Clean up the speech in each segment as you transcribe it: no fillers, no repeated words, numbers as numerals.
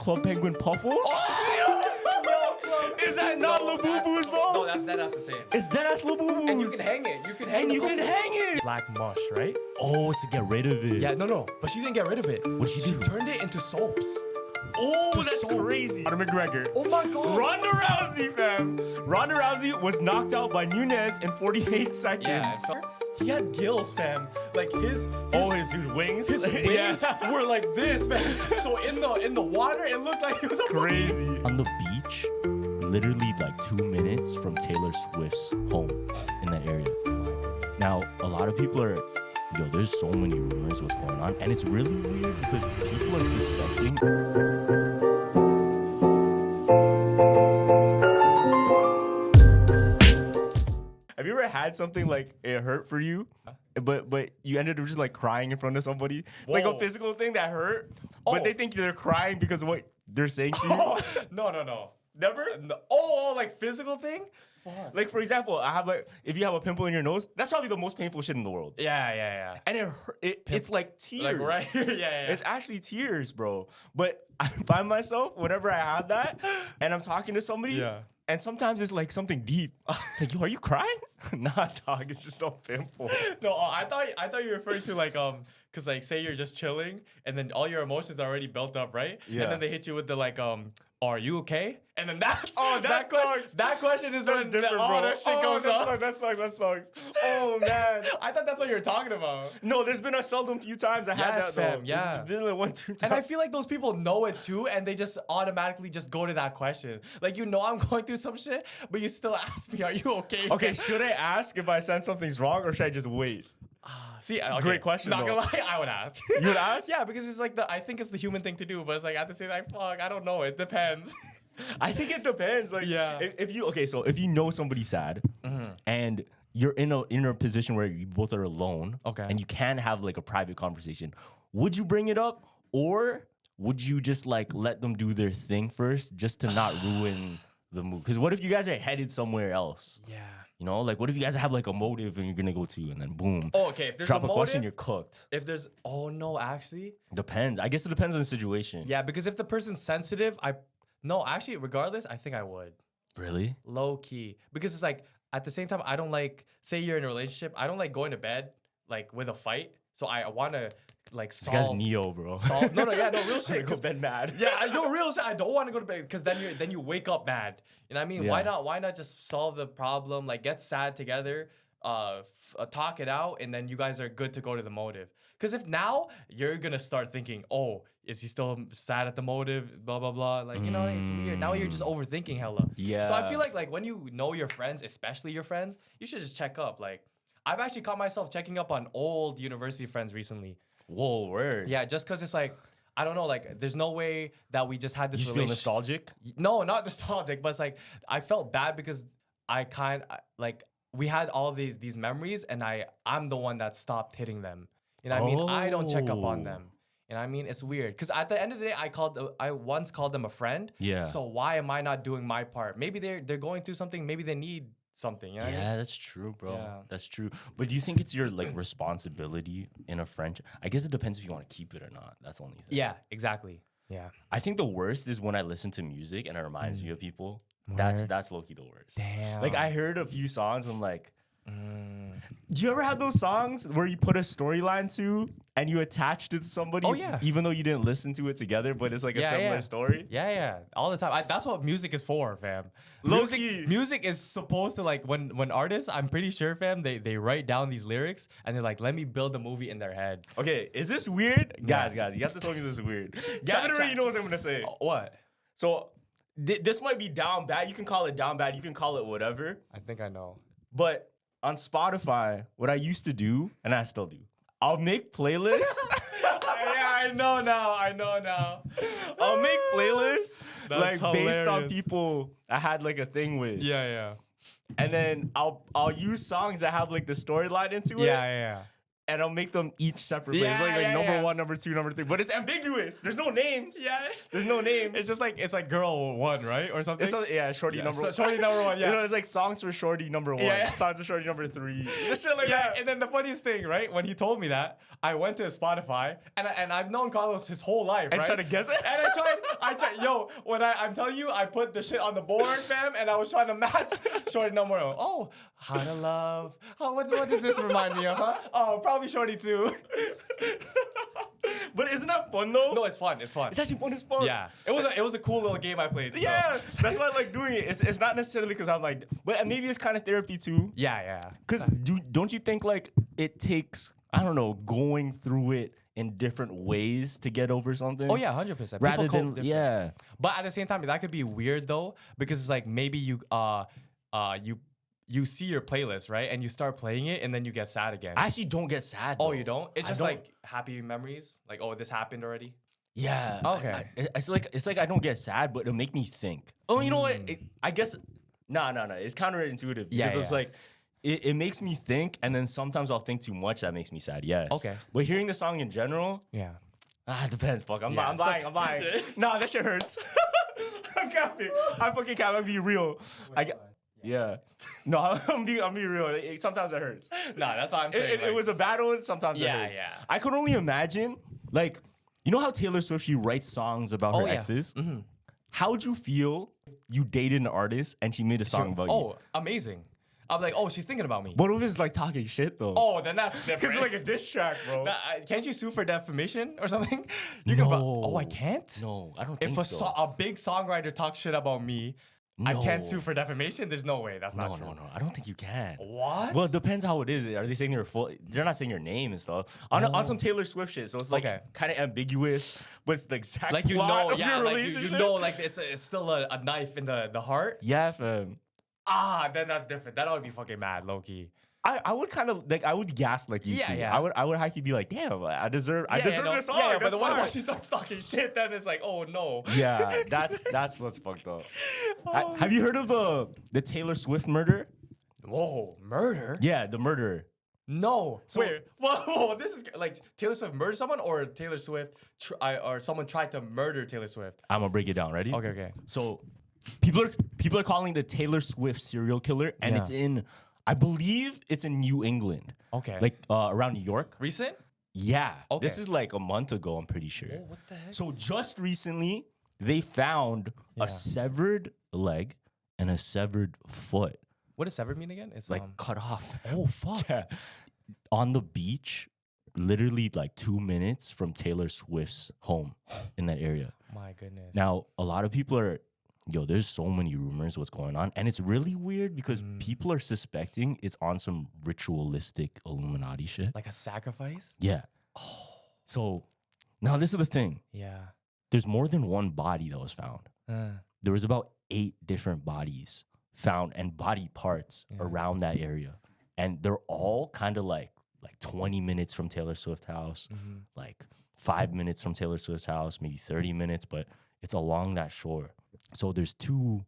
Club Penguin Puffles? Is that not Labubu's though? No, that's the same. It's deadass Labubu's. And you can hang it. You can hang it. Black mush, right? Oh, to get rid of it. Yeah, no. But she didn't get rid of it. What'd she do? She turned it into soaps. Oh, To that's soaps. crazy. Conor McGregor. Oh my god. Ronda Rousey, fam. Ronda Rousey was knocked out by Nunes in 48 seconds. Yeah, he had gills, fam. Like his wings. His wings were like this, man. So in the water, it looked like it was Crazy. On the beach, literally like 2 minutes from Taylor Swift's home in that area. Now, a lot of people are, there's so many rumors what's going on, and it's really weird because people are suspecting. Have you ever had something like it hurt for you, but you ended up just like crying in front of somebody? Whoa. Like a physical thing that hurt, but they think they're crying because of what they're saying to you? No. Never? No. Oh, like physical thing? Fuck. Like, for example, I have like, if you have a pimple in your nose, that's probably the most painful shit in the world. Yeah. And it's like tears. Like right here, yeah. It's actually tears, bro. But I find myself, whenever I have that, and I'm talking to somebody, and sometimes it's like something deep. Like, yo, are you crying? Nah, dog, it's just a pimple. No, I thought you were referring to like cause like say you're just chilling and then all your emotions are already built up, right? Yeah. And then they hit you with the like are you okay? And then that's that sucks. That question is when that shit goes up. That sucks. Oh man. I thought that's what you were talking about. No, there's been a seldom few times I had that fam, though. yeah. It's been like 1, 2 times. And I feel like those people know it too, and they just automatically just go to that question. Like, I'm going through some shit, but you still ask me, are you okay? Okay, should I ask if I sense something's wrong, or should I just wait? See, okay. Great question, Not though. gonna lie, I would ask. You would ask? Yeah, because it's like I think it's the human thing to do, but it's like at the same time, fuck, I don't know. It depends. I think it depends. Like, Yeah. if you know somebody's sad, and you're in a position where you both are alone, Okay. and you can have like a private conversation, would you bring it up, or would you just like let them do their thing first, just to not ruin the mood? Because what if you guys are headed somewhere else? Yeah. Like what if you guys have like a motive and you're gonna go to, and then boom. Oh, okay. If there's drop a a question, motive, you're cooked. no, actually. Depends. I guess it depends on the situation. Yeah, because if the person's sensitive, actually, regardless, I think I would. Really? Low key. Because it's like, at the same time, I don't like, say you're in a relationship, I don't like going to bed, like, with a fight. So I want to, like, solve. This guy's Neo, bro. No, real shit. Go to bed mad. Yeah, I know real shit. I don't want to go to bed because then you wake up mad. You know what I mean? Yeah. Why not just solve the problem? Like, get sad together, talk it out, and then you guys are good to go to the motive. Because if now you're gonna start thinking, oh, is he still sad at the motive? Blah blah blah. Like, it's weird. Now you're just overthinking hella. Yeah. So I feel like when you know your friends, especially your friends, you should just check up. Like, I've actually caught myself checking up on old university friends recently. Whoa, word. Yeah, just because it's like, I don't know, like, there's no way that we just had this You feel relationship. nostalgic? No, not nostalgic, but it's like, I felt bad because we had all these memories, and I'm the one that stopped hitting them. You know what I mean? I don't check up on them. You know what I mean? It's weird. Because at the end of the day, I once called them a friend. Yeah. So why am I not doing my part? Maybe they're going through something. Maybe they need something. You know what I mean? That's true, bro. Yeah. That's true. But do you think it's your like responsibility in a friendship? I guess it depends if you want to keep it or not. That's the only thing. Yeah, exactly. Yeah. I think the worst is when I listen to music and it reminds me of people. Word. That's low-key the worst. Damn. Like I heard a few songs, I'm like, do you ever have those songs where you put a storyline to and you attached it to somebody? Oh, yeah. Even though you didn't listen to it together, but it's like a similar story? Yeah. All the time. That's what music is for, fam. Low-key. Music is supposed to, like, when artists, I'm pretty sure, fam, they write down these lyrics and they're like, let me build a movie in their head. Okay, is this weird? Guys, you have to tell me this is weird. Gavin already knows what I'm going to say. What? So this might be down bad. You can call it down bad. You can call it whatever. I think I know. But on Spotify, what I used to do, and I still do, I'll make playlists. I know now. I'll make playlists That's like based on hilarious. people I had like a thing with. Yeah. And then I'll use songs that have like the storyline into it. Yeah. and I'll make them each separate plays. Yeah, Like yeah, number yeah. 1, number 2, number 3. But it's ambiguous. There's no names. Yeah. There's no names. It's just like girl 1, right? Or something. It's shorty Yeah, number so shorty number 1, yeah. You know, it's like songs for shorty number 1, Yeah. songs for shorty number 3. This shit like Yeah, that. and then the funniest thing, right? When he told me that, I went to his Spotify, and I've known Carlos his whole life, And right? try to guess it. And I tried, yo, when I'm telling you, I put the shit on the board, fam, and I was trying to match shorty number 1. Oh, how to love. Oh, what does this remind me of, huh? Oh, probably shorty 2. But isn't that fun though? No, it's fun. It's fun. It's actually fun as fuck. Yeah, it was a cool little game I played. So. Yeah, that's why I like doing it. It's not necessarily because I'm like, but maybe it's kind of therapy too. Yeah. Because don't you think like it takes, I don't know, going through it in different ways to get over something? Oh yeah, 100%. Rather People than cope different. yeah. But at the same time, that could be weird though, because it's like maybe you see your playlist, right? And you start playing it and then you get sad again. I actually don't get sad. Oh, though. you don't? It's I just don't- like happy memories. Like, oh, this happened already. Yeah. Okay. It's like I don't get sad, but it'll make me think. Oh, you know what? I guess no. It's counterintuitive Yeah, because it's yeah. like it makes me think, and then sometimes I'll think too much that makes me sad. Yes. Okay. But hearing the song in general, Yeah. it depends. Fuck. I'm Yeah, buying. so- I'm buying. Nah, that shit hurts. I'm capping. I'm fucking capping. I'm being real. Yeah. No, I'm being real. Sometimes it hurts. Nah, that's what I'm saying. It was a battle. Sometimes it Yeah, hurts. yeah. I could only imagine, like, you know how Taylor Swift, she writes songs about her yeah. exes? How would you feel if you dated an artist and she made a song about you? Oh, amazing. I'm like, oh, she's thinking about me. What if it's like talking shit though? Oh, then that's different. Because it's like a diss track, bro. Can't you sue for defamation or something? You can. Oh, I can't. No, I don't If think so. a big songwriter talks shit about me, I can't No. sue for defamation. There's no way. That's not true. No. I don't think you can. What? Well, it depends how it is. Are they saying your full? They're not saying your name and stuff. On some Taylor Swift shit, so it's like Okay. kind of ambiguous, but it's the exact Like you plot know, of yeah, your like relationship. you know, like it's still a knife in the heart. Yeah, fam. Then that's different. Then I would be fucking mad, low key. I would kind of like I would gaslight you Yeah, too. yeah. I would actually be like, damn, I deserve this song. Yeah, but that's the one fine. when she starts talking shit, then it's like, oh no. Yeah, that's what's fucked up. Have you heard of the Taylor Swift murder? Whoa, murder? Yeah, the murder. No. Wait, whoa, this is like Taylor Swift murdered someone, or Taylor Swift or someone tried to murder Taylor Swift. I'm gonna break it down. Ready? Okay. So people are calling the Taylor Swift serial killer, and Yeah. it's in, I believe it's in New England. Okay. Like around New York. Recent? Yeah. Okay. This is like a month ago, I'm pretty sure. Oh, what the heck? So just recently, they found Yeah. a severed leg and a severed foot, What does severed mean again? It's like cut off. Oh fuck. Yeah. On the beach, literally like 2 minutes from Taylor Swift's home in that area. My goodness. Now, a lot of people are, there's so many rumors what's going on. And it's really weird because people are suspecting it's on some ritualistic Illuminati shit. like a sacrifice? Yeah. So now this is the thing. Yeah. There's more than one body that was found. There was about 8 different bodies found and body parts around that area. And they're all kind of like 20 minutes from Taylor Swift's house, like 5 minutes from Taylor Swift's house, maybe 30 minutes, but it's along that shore. So there's 2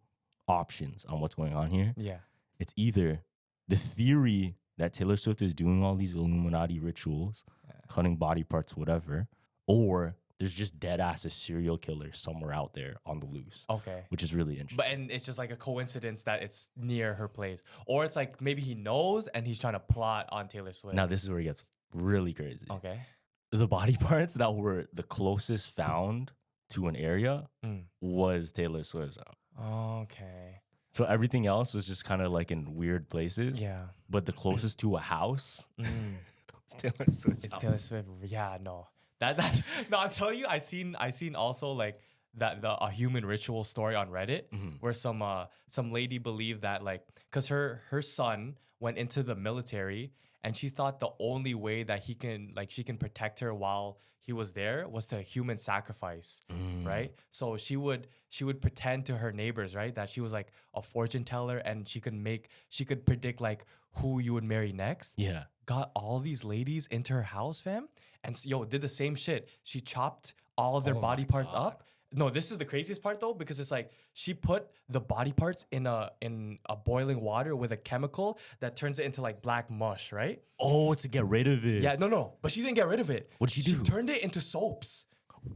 options on what's going on here. Yeah. It's either the theory that Taylor Swift is doing all these Illuminati rituals, cutting body parts, whatever, or there's just dead ass a serial killer somewhere out there on the loose. Okay. Which is really interesting. And it's just like a coincidence that it's near her place. Or it's like maybe he knows and he's trying to plot on Taylor Swift. Now this is where it gets really crazy. Okay. The body parts that were the closest found to an area was Taylor Swift's house. Okay. So everything else was just kind of like in weird places. Yeah. But the closest to a house was Taylor Swift's It's house. Taylor Swift. Yeah, no. That no, I'll tell you, I seen also like a human ritual story on Reddit where some lady believed that like because her son went into the military and she thought the only way that she can protect her while he was there was to human sacrifice, right? So she would pretend to her neighbors, right, that she was like a fortune teller and she could predict like who you would marry next. Yeah. Got all these ladies into her house, fam, and did the same shit. She chopped all of their body parts up no, this is the craziest part though, because it's like she put the body parts in a boiling water with a chemical that turns it into like black mush, right? Oh, to get rid of it. Yeah, no, but she didn't get rid of it. What did she do? She turned it into soaps.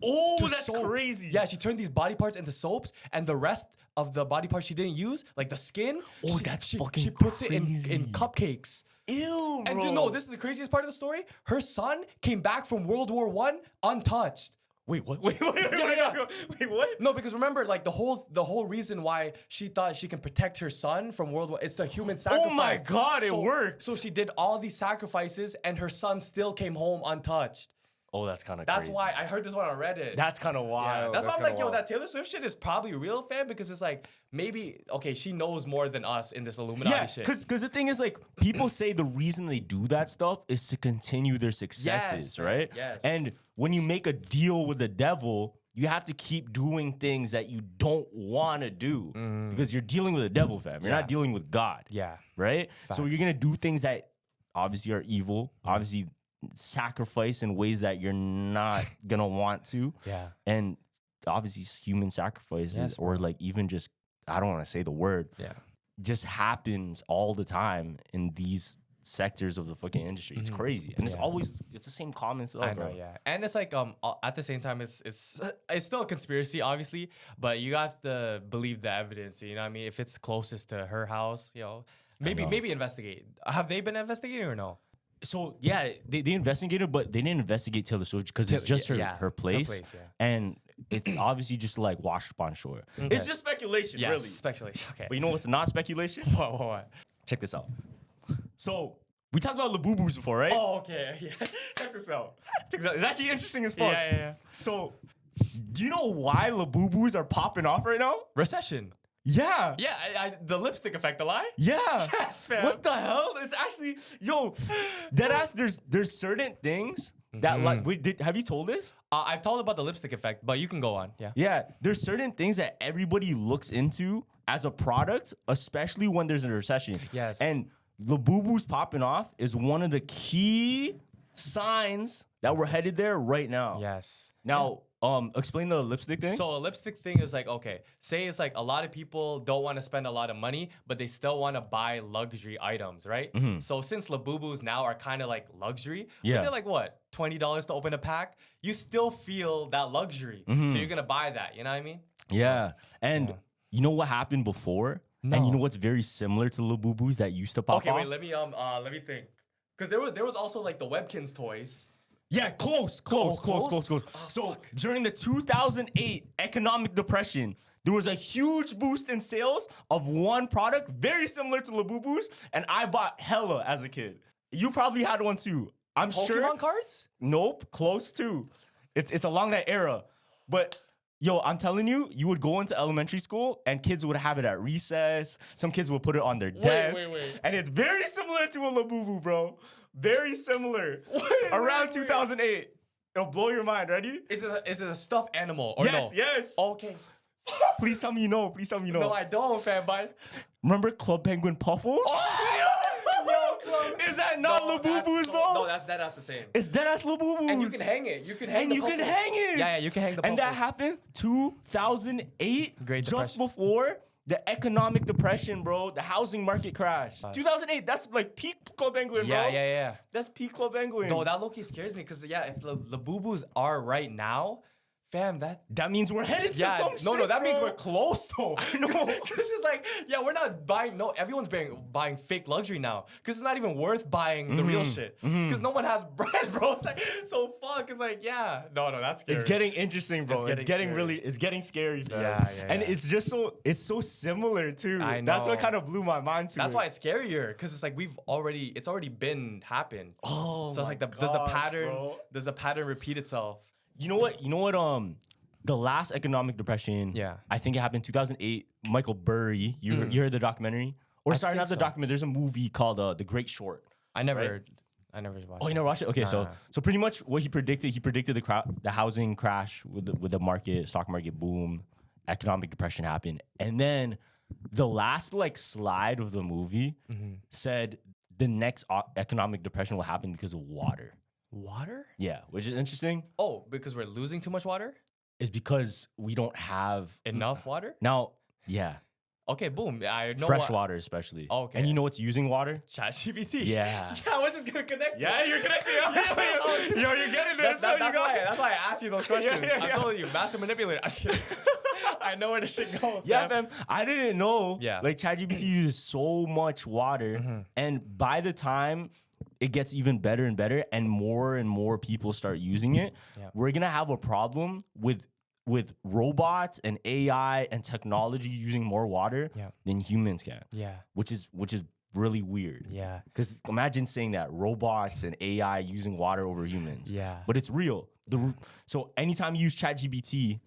Oh, To that's soaps. crazy. Yeah, she turned these body parts into soaps, and the rest of the body parts she didn't use, like the skin, Oh, she puts it crazy. in cupcakes. Ew, bro. And you know, this is the craziest part of the story. Her son came back from World War I untouched. Wait, what? Wait, Yeah. wait, what? No, because remember, like the whole reason why she thought she can protect her son from World War, it's the human sacrifice. Oh my God, it worked. So she did all these sacrifices, and her son still came home untouched. Oh, that's kind of That's crazy. why I heard this one on Reddit. That's kind of Yeah, wild. that's why I'm kinda like, yo, wild. that Taylor Swift shit is probably real, fam, because it's like maybe okay, she knows more than us in this Illuminati Yeah, shit. because the thing is, like, people say the reason they do that stuff is to continue their successes, man. right? Yes. And when you make a deal with the devil, you have to keep doing things that you don't want to do because you're dealing with the devil, fam. You're Yeah. not dealing with God. Yeah. Right? So Facts. you're going to do things that obviously are evil, obviously sacrifice in ways that you're not going to want to. Yeah. And obviously human sacrifices Yes, or like even just, I don't want to say the word, Yeah. just happens all the time in these sectors of the fucking industry. It's crazy. And it's Yeah. always, it's the same common stuff. I know, bro. yeah, and it's like at the same time, it's still a conspiracy, obviously, but you have to believe the evidence. You know what I mean? If it's closest to her house, know. maybe investigate. Have they been investigating or no? So yeah, they investigated, but they didn't investigate Taylor Swift because it's just her, yeah, her place. yeah. And it's obviously just like washed up on shore. Okay. It's just speculation, Yes, really. speculation. Okay. But you know what's not speculation? What? Check this out. So we talked about Labubus before, right? Oh, okay. Yeah. Check this out. Check this out. It's actually interesting as fuck. Yeah. So, do you know why Labubus are popping off right now? Recession. Yeah. Yeah, the lipstick effect, the lie? Yeah. Yes, fam. What the hell? It's actually, yo, deadass, there's certain things that like, have you told this? I've told about the lipstick effect, but you can go on. Yeah. Yeah. There's certain things that everybody looks into as a product, especially when there's a recession. Yes. And Labubus popping off is one of the key signs that we're headed there right now. Yes. Now, explain the lipstick thing. So a lipstick thing is like, okay, say it's like a lot of people don't want to spend a lot of money, but they still want to buy luxury items, right? So since Labubus now are kind of like luxury, but Yeah. they're like what, $20 to open a pack, you still feel that luxury. So you're gonna buy that, you know what I mean? yeah. And you know what happened before? No. And you know what's very similar to Labubus that used to pop Okay, off? wait, let me think. Because there was also like the Webkins toys. Yeah, close. close? So during the 2008 economic depression, there was a huge boost in sales of one product very similar to Labubus, and I bought hella as a kid. You probably had one too. I'm sure. Pokemon cards? Nope, close too. It's along that era. But yo, I'm telling you, you would go into elementary school and kids would have it at recess. Some kids would put it on their desk. wait. And it's very similar to a Labubu, bro. Very similar. Around 2008. It'll blow your mind. Ready? Is it a stuffed animal or Yes, no? yes. Okay. Please tell me you know. Please tell me you know. No, I don't, fam, but Remember Club Penguin Puffles? Is that not Labubus, though? No, that's the same. It's deadass Labubus. And you can hang it. You can hang And the you can puffles. hang it. Yeah, you can hang the And that puffles. happened 2008, Great just Depression. before the economic depression, bro. The housing market crash. 2008, that's like peak Club Penguin, bro. Yeah. That's peak Club Penguin. No, that low-key scares me because, yeah, if the Labubus are right now, fam, that means we're headed to some shit, that means bro. we're close, though. I know. Because it's like, yeah, we're not buying, everyone's buying fake luxury now because it's not even worth buying the real shit because no one has bread, bro. It's like, so fuck. It's like, yeah. No, that's scary. It's getting interesting, bro. It's getting scary. It's getting scary, fam. Yeah. And it's just it's so similar too. I That's what know. kind of blew my mind to That's it. why it's scarier because it's like it's already been happened. Oh, So it's like does the pattern repeat itself? You know what? The last economic depression, Yeah. I think it happened in 2008. Michael Burry, you heard the documentary? Or I sorry, think not the so. documentary. There's a movie called The Great Short. I never Right? watched. Oh, you never watched it? Okay, Nah. so pretty much what he predicted the housing crash with the market, stock market boom, economic depression happened, and then the last like slide of the movie said the next economic depression will happen because of water. Water? Yeah, which is interesting. Oh, because we're losing too much water? is because we don't have Enough water? now. Yeah, Okay, boom. I know fresh water especially. Okay. And you know what's using water? ChatGPT. Yeah. Yeah, I was just gonna connect. Yeah, you're connecting. Yo, you're getting there. That's why I asked you those questions. Yeah. I told you, master manipulator. I'm just kidding. I know where the shit goes. Yeah, man. man. I didn't know. Yeah. Like ChatGPT uses so much water, and by the time it gets even better and better, and more people start using it, Yeah. we're gonna have a problem with robots and AI and technology using more water Yeah. than humans can. Yeah. Which is really weird. Yeah. Because imagine saying that robots and AI using water over humans. Yeah. But it's real. So anytime you use ChatGPT,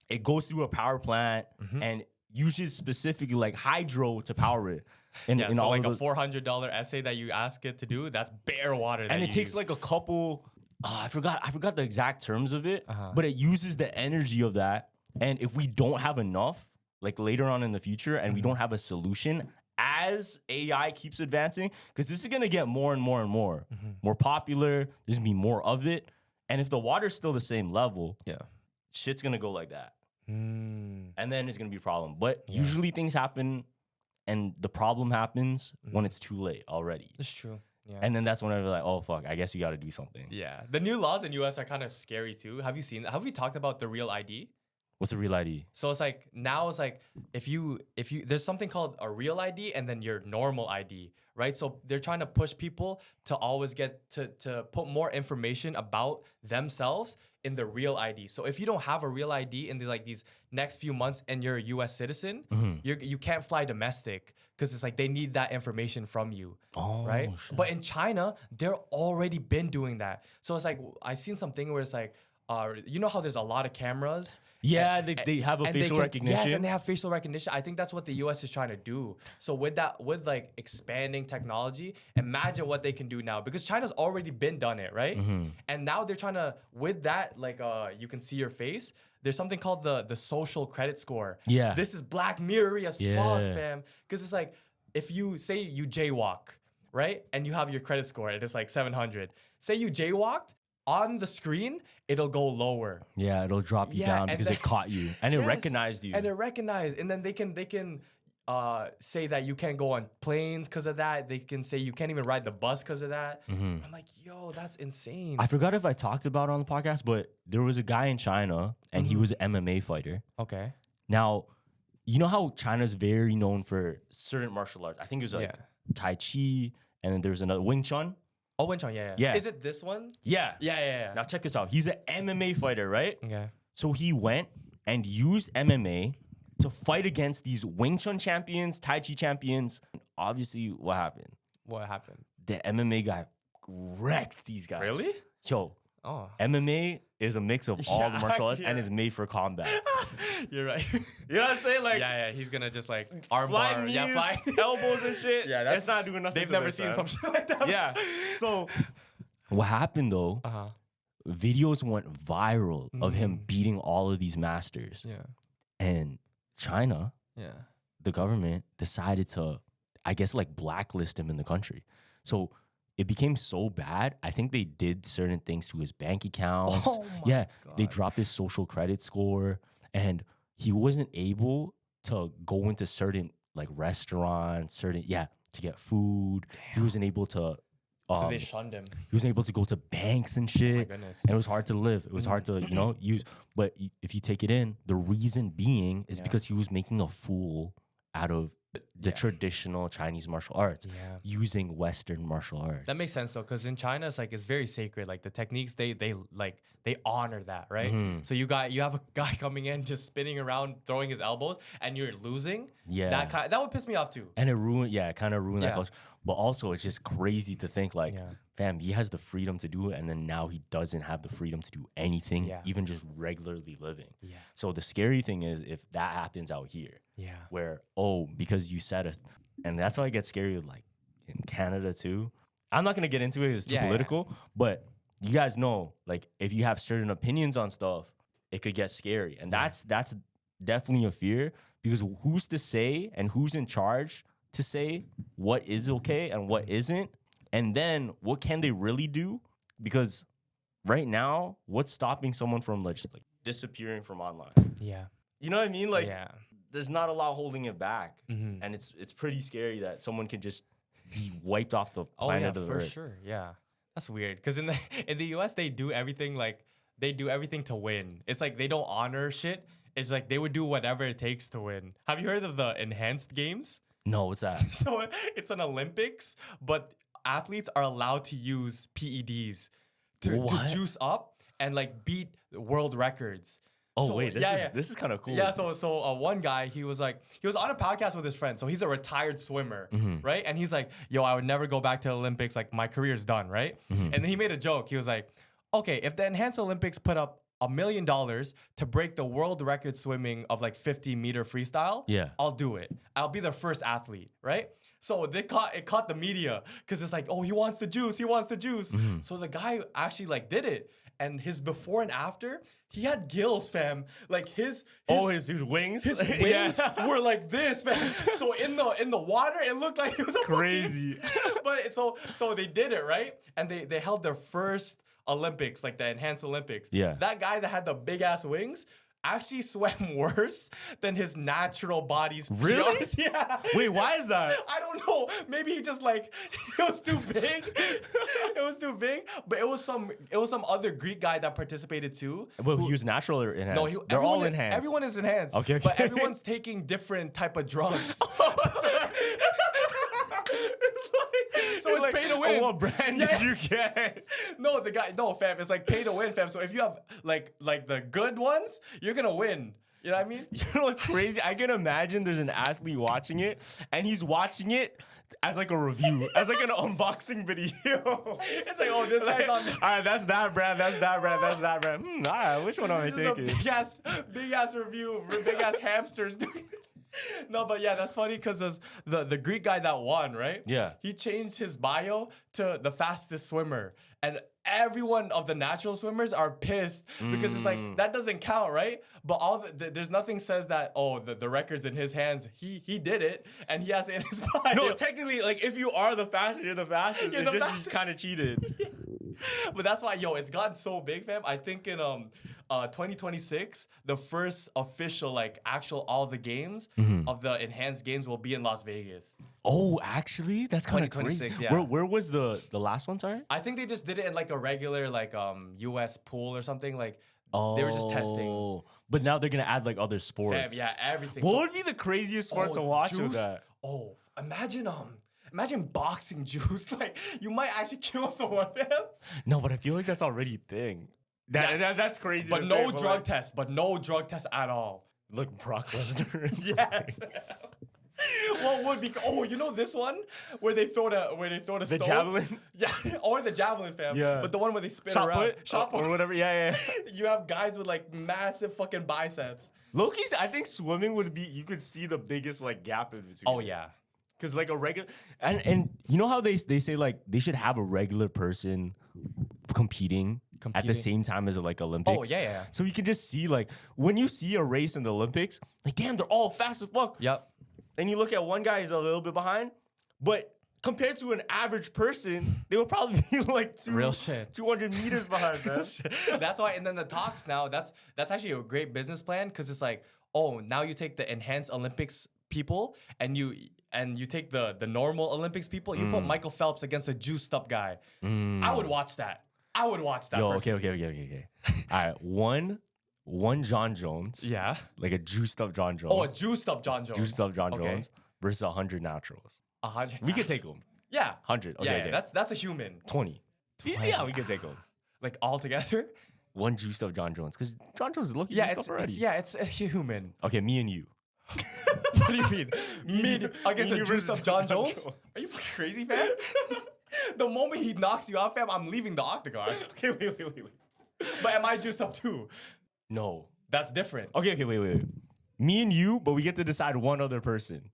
it goes through a power plant and uses specifically like hydro to power it. And Yeah, in so all like of a $400 essay that you ask it to do, that's bare water. and it takes like a couple. I forgot the exact terms of it, but it uses the energy of that. And if we don't have enough, like later on in the future, and we don't have a solution, as AI keeps advancing, because this is gonna get more and more and more popular. There's gonna be more of it, and if the water's still the same level, shit's gonna go like that, and then it's gonna be a problem. But usually things happen, and the problem happens when it's too late already. It's true. Yeah. And then that's when I'm like, oh fuck, I guess we got to do something. Yeah. The new laws in US are kind of scary too. Have you seen that? Have we talked about the real ID? What's a real ID? So it's like now it's like if you there's something called a real ID and then your normal ID, right? So they're trying to push people to always get to put more information about themselves in the real ID. So if you don't have a real ID in these next few months and you're a US citizen, you can't fly domestic because it's like they need that information from you. Right? Shit. But in China, they're already been doing that. So it's like I seen something where it's like you know how there's a lot of cameras? Yeah, they have a and facial recognition. Yes, and they have facial recognition. I think that's what the US is trying to do. So with like expanding technology, imagine what they can do now because China's already been done it, right? And now they're trying to with that like you can see your face. There's something called the social credit score. Yeah. This is Black Mirror as fuck, fam. Because it's like if you say you jaywalk, right? And you have your credit score and it's like 700. Say you jaywalked, on the screen, it'll go lower. Yeah, it'll drop you down because it caught you and it recognized you. And it recognized, and then they can say that you can't go on planes because of that. They can say you can't even ride the bus because of that. I'm like, yo, that's insane. I forgot if I talked about it on the podcast, but there was a guy in China and he was an MMA fighter. Okay. Now, you know how China's very known for certain martial arts. I think it was like Tai Chi, and then there's another Wing Chun. Oh, Wing Chun, yeah. Yeah. Is it this one? Yeah. Yeah. Now check this out. He's an MMA fighter, right? Okay. So he went and used MMA to fight against these Wing Chun champions, Tai Chi champions. And obviously, what happened? What happened? The MMA guy wrecked these guys. Really? Yo, Oh. MMA is a mix of all the martial arts and is made for combat. You're right. You know what I'm saying? Like, yeah, he's gonna just like arm flying bar. knees, Yeah, flying elbows and shit. Yeah, that's not doing nothing. They've to never this, seen man. some shit like that. Yeah. So what happened though? Videos went viral of him beating all of these masters. Yeah. And China, Yeah. the government decided to, I guess, like blacklist him in the country. So it became so bad. I think they did certain things to his bank accounts. Oh my They God. dropped his social credit score, and he wasn't able to go into certain like restaurants, to get food. He wasn't able to. So they shunned him. He wasn't able to go to banks and shit. goodness. And it was hard to live. It was hard to, use. But if you take it in, the reason being is because he was making a fool out of the traditional Chinese martial arts using Western martial arts. That makes sense though, because in China it's like it's very sacred. Like the techniques, they honor that, right? So you have a guy coming in just spinning around, throwing his elbows, and you're losing. Yeah. That would piss me off too. And it kind of ruined that Yeah. culture. But also, it's just crazy to think like, fam, he has the freedom to do it, and then now he doesn't have the freedom to do anything, even just regularly living. Yeah. So the scary thing is if that happens out here, Yeah. where, because you said it, and that's why it gets scary like in Canada too. I'm not going to get into it, it's too political, but you guys know, like, if you have certain opinions on stuff, it could get scary. And that's definitely a fear, because who's to say and who's in charge to say what is okay and what isn't? And then what can they really do? Because right now, what's stopping someone from just disappearing from online. Yeah. You know what I mean? Like, yeah. there's not a lot holding it back, Mhm. and it's pretty scary that someone can just be wiped off the Oh planet yeah, of the for Earth. sure. Yeah, that's weird. Because in the US they do everything to win. It's like they don't honor shit. It's like they would do whatever it takes to win. Have you heard of the enhanced games? No, what's that? So it's an Olympics, but athletes are allowed to use PEDs to What? juice up and like beat world records. Oh So, wait, this is kind of cool. Yeah, so one guy, he was on a podcast with his friend. So he's a retired swimmer, right? And he's like, "Yo, I would never go back to the Olympics. Like my career's done, right?" And then he made a joke. He was like, "Okay, if the enhanced Olympics put up $1 million to break the world record swimming of like 50-meter freestyle, Yeah. I'll do it. I'll be the first athlete, right?" So it caught the media because it's like, "Oh, he wants the juice. He wants the juice." So the guy actually like did it, and his before and after, he had gills, fam. Like his wings. his wings were like this, man. So in the water, it looked like it was a Crazy. but so they did it, right? And they held their first Olympics, like the enhanced Olympics. Yeah. That guy that had the big ass wings actually swam worse than his natural body's Really? PRs. Yeah. Wait, why is that? I don't know. Maybe he just like it was too big. It was too big. But it was some other Greek guy that participated too. Well, he was natural or enhanced? No, They're all enhanced. Everyone is enhanced. Okay. But everyone's taking different type of drugs. So it's pay to win. Oh, what brand did you get? No, fam. It's like pay to win, fam. So if you have like the good ones, you're gonna win. You know what I mean? You know what's crazy? I can imagine there's an athlete watching it, and he's watching it as like a review, as like an unboxing video. It's like, oh, this guy's on. All right, that's that brand. That's that brand. That's that brand. All right, which one am I This is a taking? big ass review, big ass hamsters. No, but yeah, that's funny because the Greek guy that won, right? Yeah. He changed his bio to the fastest swimmer. And everyone of the natural swimmers are pissed because it's like, that doesn't count, right? But there's nothing says that, oh, the record's in his hands. He did it, and he has it in his bio. No, technically, like if you are the fastest, you're the fastest. You're It's the just fastest. you kind of cheated. But that's why, it's gotten so big, fam. I think in 2026, the first official, like, actual all the games of the enhanced games will be in Las Vegas. Oh, actually, that's kind of 2026, crazy. yeah. Where was the last one? Sorry. I think they just did it in like a regular like US pool or something. Like they were just testing. But now they're gonna add like other sports. Fam, yeah, everything. What So- would be the craziest sport to watch with juiced? that? Oh, imagine boxing juice. Like you might actually kill someone, fam. No, but I feel like that's already a thing. That's crazy. But to no say, drug like, test. But no drug test at all. Look, Brock Lesnar. Yes. What would be? Oh, you know this one where they throw the The stone? javelin? Yeah, or the javelin, fam. Yeah. But the one where they spin Shot around. put? Shot put. Or whatever. Yeah. You have guys with like massive fucking biceps. Loki's, I think swimming would be, you could see the biggest like gap in between. Oh yeah. Because like a regular, and you know how they say like they should have a regular person competing at the same time as like Olympics. Oh, yeah. So you can just see like when you see a race in the Olympics, like damn, they're all fast as fuck. Yep. And you look at one guy, he's a little bit behind, but compared to an average person, they will probably be like Real shit. 200 meters behind them. That's why, and then the talks now, that's actually a great business plan because it's like, oh, now you take the enhanced Olympics people and you take the normal Olympics people, you put Michael Phelps against a juiced up guy. I would watch that. Yo, personally. okay. All right, one John Jones. Yeah. Like a juiced up John Jones. Oh, a juiced up John Jones. Juiced up John Okay. Jones versus 100 naturals. 100. We could take them. Yeah. 100. Okay, Yeah, okay. that's a human. 20. Yeah, we could take them. Like all together. One juiced up John Jones. Because John Jones is looking Yeah, juiced up already. it's a human. Okay, me and you. What do you mean? Me against you a versus juiced up John John Jones? Jones. Are you fucking crazy, fam? The moment he knocks you out, fam, I'm leaving the octagon. Okay, wait. But am I juiced up too? No. That's different. Okay, wait. Me and you, but we get to decide one other person.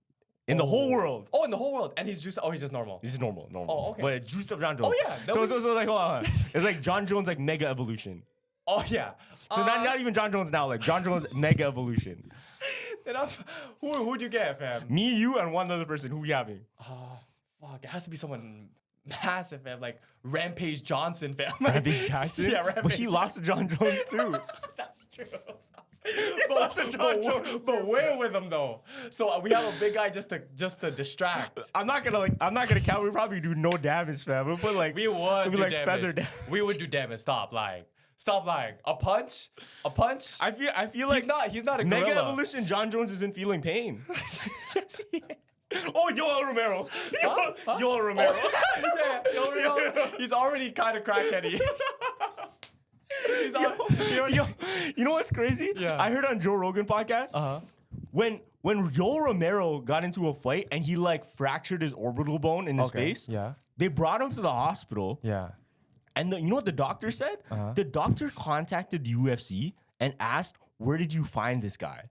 In the whole world. Oh, in the whole world. And he's just normal. This is normal. Oh, okay. But juiced up John Jones. Oh, yeah, that So like, hold on. It's like John Jones, like mega evolution. Oh, yeah. So not even John Jones now, like John Jones mega evolution. Then who'd you get, fam? Me, you, and one other person. Who we having? Fuck, it has to be someone Massive, fam. Like Rampage Johnson, fam. Rampage Jackson? Yeah, Rampage. But he lost to John Jones too. That's true. But we're with him though. So we have a big guy just to distract. I'm not gonna count. We probably do no damage, fam. We'll put like We would do like damage. feather damage. We would do damage. Stop lying. Stop lying. A punch. I feel like He's not a Mega gorilla. Evolution. John Jones isn't feeling pain. Oh, Yoel Romero. Yoel Romero. Yeah, yo, he's already kind of crackheady. You know what's crazy? Yeah. I heard on Joe Rogan podcast when Yoel Romero got into a fight and he like fractured his orbital bone in his face. Yeah. They brought him to the hospital. Yeah. And you know what the doctor said? The doctor contacted the UFC and asked, "Where did you find this guy?"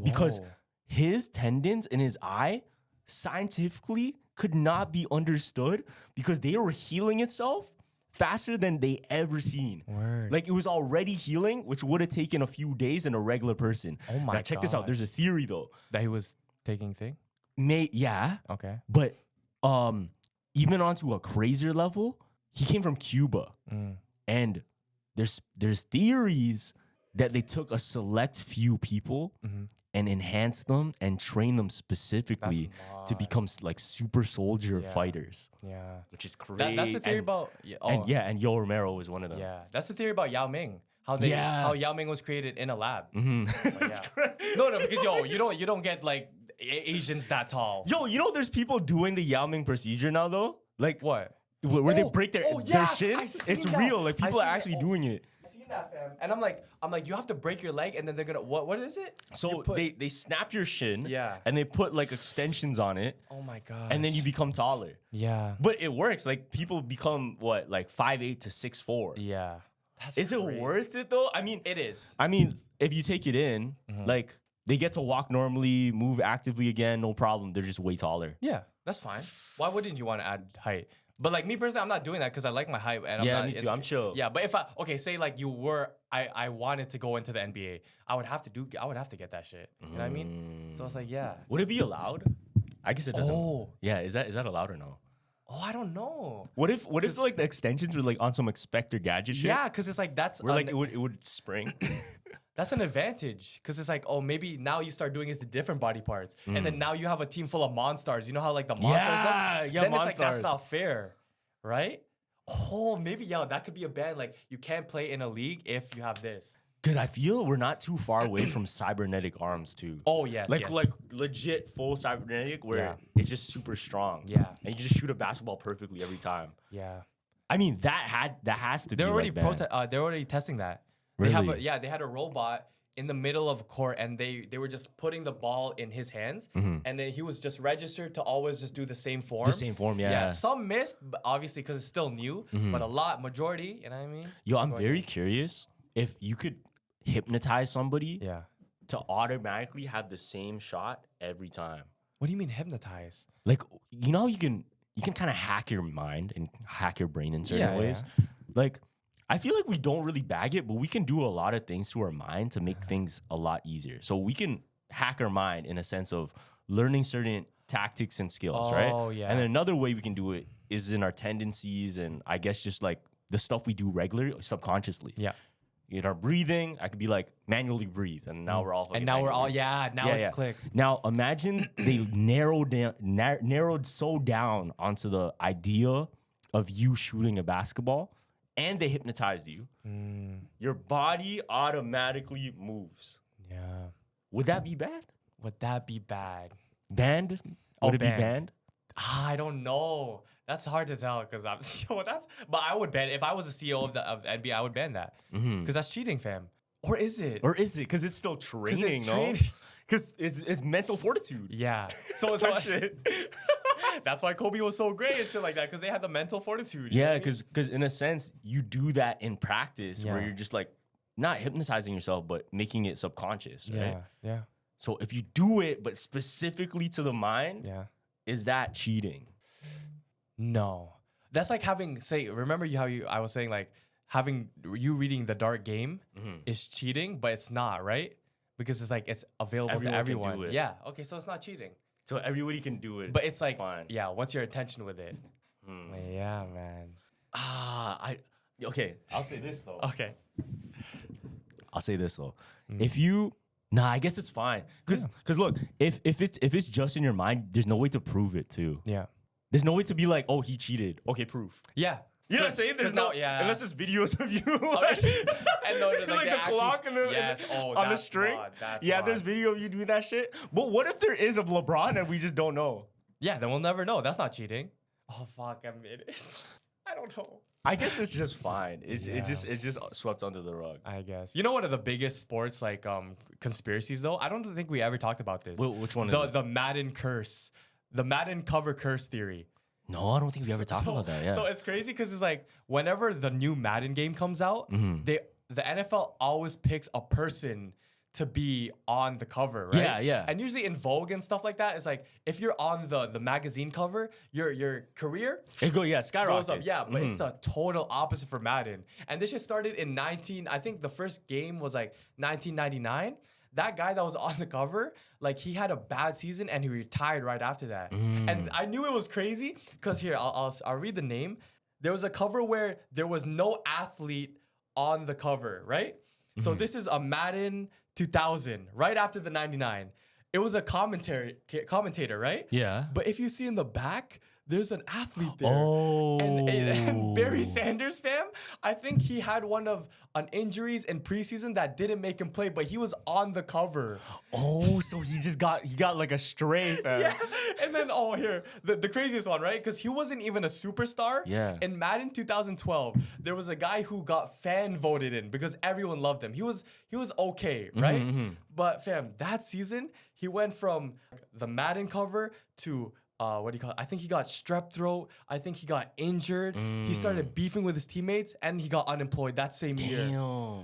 Because Whoa. his tendons in his eye scientifically could not be understood because they were healing itself faster than they ever seen. Word. Like it was already healing, which would have taken a few days in a regular person. Oh my Now check this out. God. There's a theory though. That he was taking thing. Yeah, Okay. but even onto a crazier level, he came from Cuba. And there's theories that they took a select few people and enhanced them and trained them specifically to become like super soldier fighters. Yeah. Which is crazy. That's the theory about. And Yoel Romero was one of them. Yeah, that's the theory about Yao Ming. How Yao Ming was created in a lab. No, because you don't get like Asians that tall. Yo, you know there's people doing the Yao Ming procedure now though? Like What? where they break their I shins? seen It's that. real. Like I people are seen that. actually doing it. I seen that, fam. And I'm like, you have to break your leg, and then they're gonna what is it? So they snap your shin, Yeah. and they put like extensions on it, Oh my god. and then you become taller. Yeah. But it works. Like people become what, like 5'8" to 6'4". Yeah. That's Is it crazy. worth it though? I mean, It is. if you take it in, like they get to walk normally, move actively again, no problem. They're just way taller. Yeah, that's fine. Why wouldn't you want to add height? But like me personally, I'm not doing that because I like my height. And Yeah, I'm not, me too. it's- I'm chill. Yeah, but if say like I wanted to go into the NBA, I would have to get that shit. You know what I mean? So it's like, yeah. Would it be allowed? I guess it doesn't. Oh. Yeah, is that allowed or no? Oh, I don't know. What if like the extensions were like on some Expector Gadget shit? Yeah, because it's like Where like it would spring. that's an advantage. Because it's like, oh, maybe now you start doing it to different body parts, and then now you have a team full of monsters. You know how like the monsters look? Yeah, Then it's like that's Monstars. not fair, right? Oh, maybe that could be a ban. Like you can't play in a league if you have this. Because I feel we're not too far away from cybernetic arms too. Oh yes, Like yes. like legit full cybernetic where Yeah. it's just super strong. Yeah. And you just shoot a basketball perfectly every time. Yeah. I mean that has to They're be already like banned. they're already testing that. Really? They had a robot in the middle of court, and they were just putting the ball in his hands, and then he was just registered to always just do the same form. The same form, yeah. Yeah, some missed, but obviously because it's still new, but majority, you know what I mean? Yo, I'm very curious if you could hypnotize somebody Yeah. to automatically have the same shot every time. What do you mean hypnotize? Like you know you can kind of hack your mind and hack your brain in certain Yeah, ways. Like I feel like we don't really bag it, but we can do a lot of things to our mind to make things a lot easier. So we can hack our mind in a sense of learning certain tactics and skills, right? Oh, yeah. And then another way we can do it is in our tendencies and I guess just like the stuff we do regularly, subconsciously. Yeah. In our breathing, I could be like manually breathe, and now we're all. And now we're all manually it's clicked. Now imagine they narrowed so down onto the idea of you shooting a basketball, and they hypnotized you. Your body automatically moves. Yeah. Would that be bad? Would that be bad? Banned? Would it be banned. banned? I don't know. That's hard to tell because I'm but I would ban if I was the CEO of the NBA. I would ban that because that's cheating, fam. Or is it? Or is it? Because it's still training, no? training. Because it's mental fortitude. Yeah. So it's That shit. that's why Kobe was so great and shit like that because they had the mental fortitude. Yeah, because in a sense, you do that in practice where Yeah. you're just like not hypnotizing yourself, but making it subconscious, right? Yeah. Yeah. So if you do it, but specifically to the mind, Yeah. is that cheating? No. That's like remember I was saying like having you reading the dark game is cheating, but it's not, right? Because it's like it's available Everyone to can everyone. do it. Yeah. Okay, so it's not cheating. So everybody can do it. But it's like fine. yeah, what's your intention with it? Yeah, man. Okay. I'll say this though. Okay. I'll say this though. If you I guess it's fine. Cause look, if it's just in your mind, there's no way to prove it too. Yeah. There's no way to be like, oh, he cheated. Okay, proof. Yeah. You know what I'm saying? There's no, unless there's videos of you like, and no, like the clock and on the string. There's video of you doing that shit. But what if there is of LeBron and we just don't know? Yeah, then we'll never know. That's not cheating. Oh fuck, I don't know. I guess it's just fine. It's just swept under the rug. I guess. You know one of the biggest sports like conspiracies though? I don't think we ever talked about this. Which one is it? The Madden curse. The Madden cover curse theory. No, I don't think we ever talked about that. Yeah. So it's crazy because it's like whenever the new Madden game comes out, the NFL always picks a person to be on the cover, right? Yeah, yeah. And usually in Vogue and stuff like that, it's like if you're on the magazine cover, your career skyrockets. Goes up. Yeah, but it's the total opposite for Madden. And this just started in I think the first game was like 1999. That guy that was on the cover, like he had a bad season and he retired right after that. And I knew it was crazy because here, I'll read the name. There was a cover where there was no athlete on the cover, right? So this is a Madden 2000, right after the 99. It was a commentator, right? Yeah. But if you see in the back, there's an athlete there. Oh. And Barry Sanders, fam, I think he had one of an injuries in preseason that didn't make him play, but he was on the cover. Oh, so he got like a stray, fam. Yeah. And then, here, the craziest one, right? Because he wasn't even a superstar. Yeah. In Madden 2012, there was a guy who got fan voted in because everyone loved him. He was okay, right? But fam, that season, he went from the Madden cover to I think he got strep throat. I think he got injured. He started beefing with his teammates and he got unemployed that same year.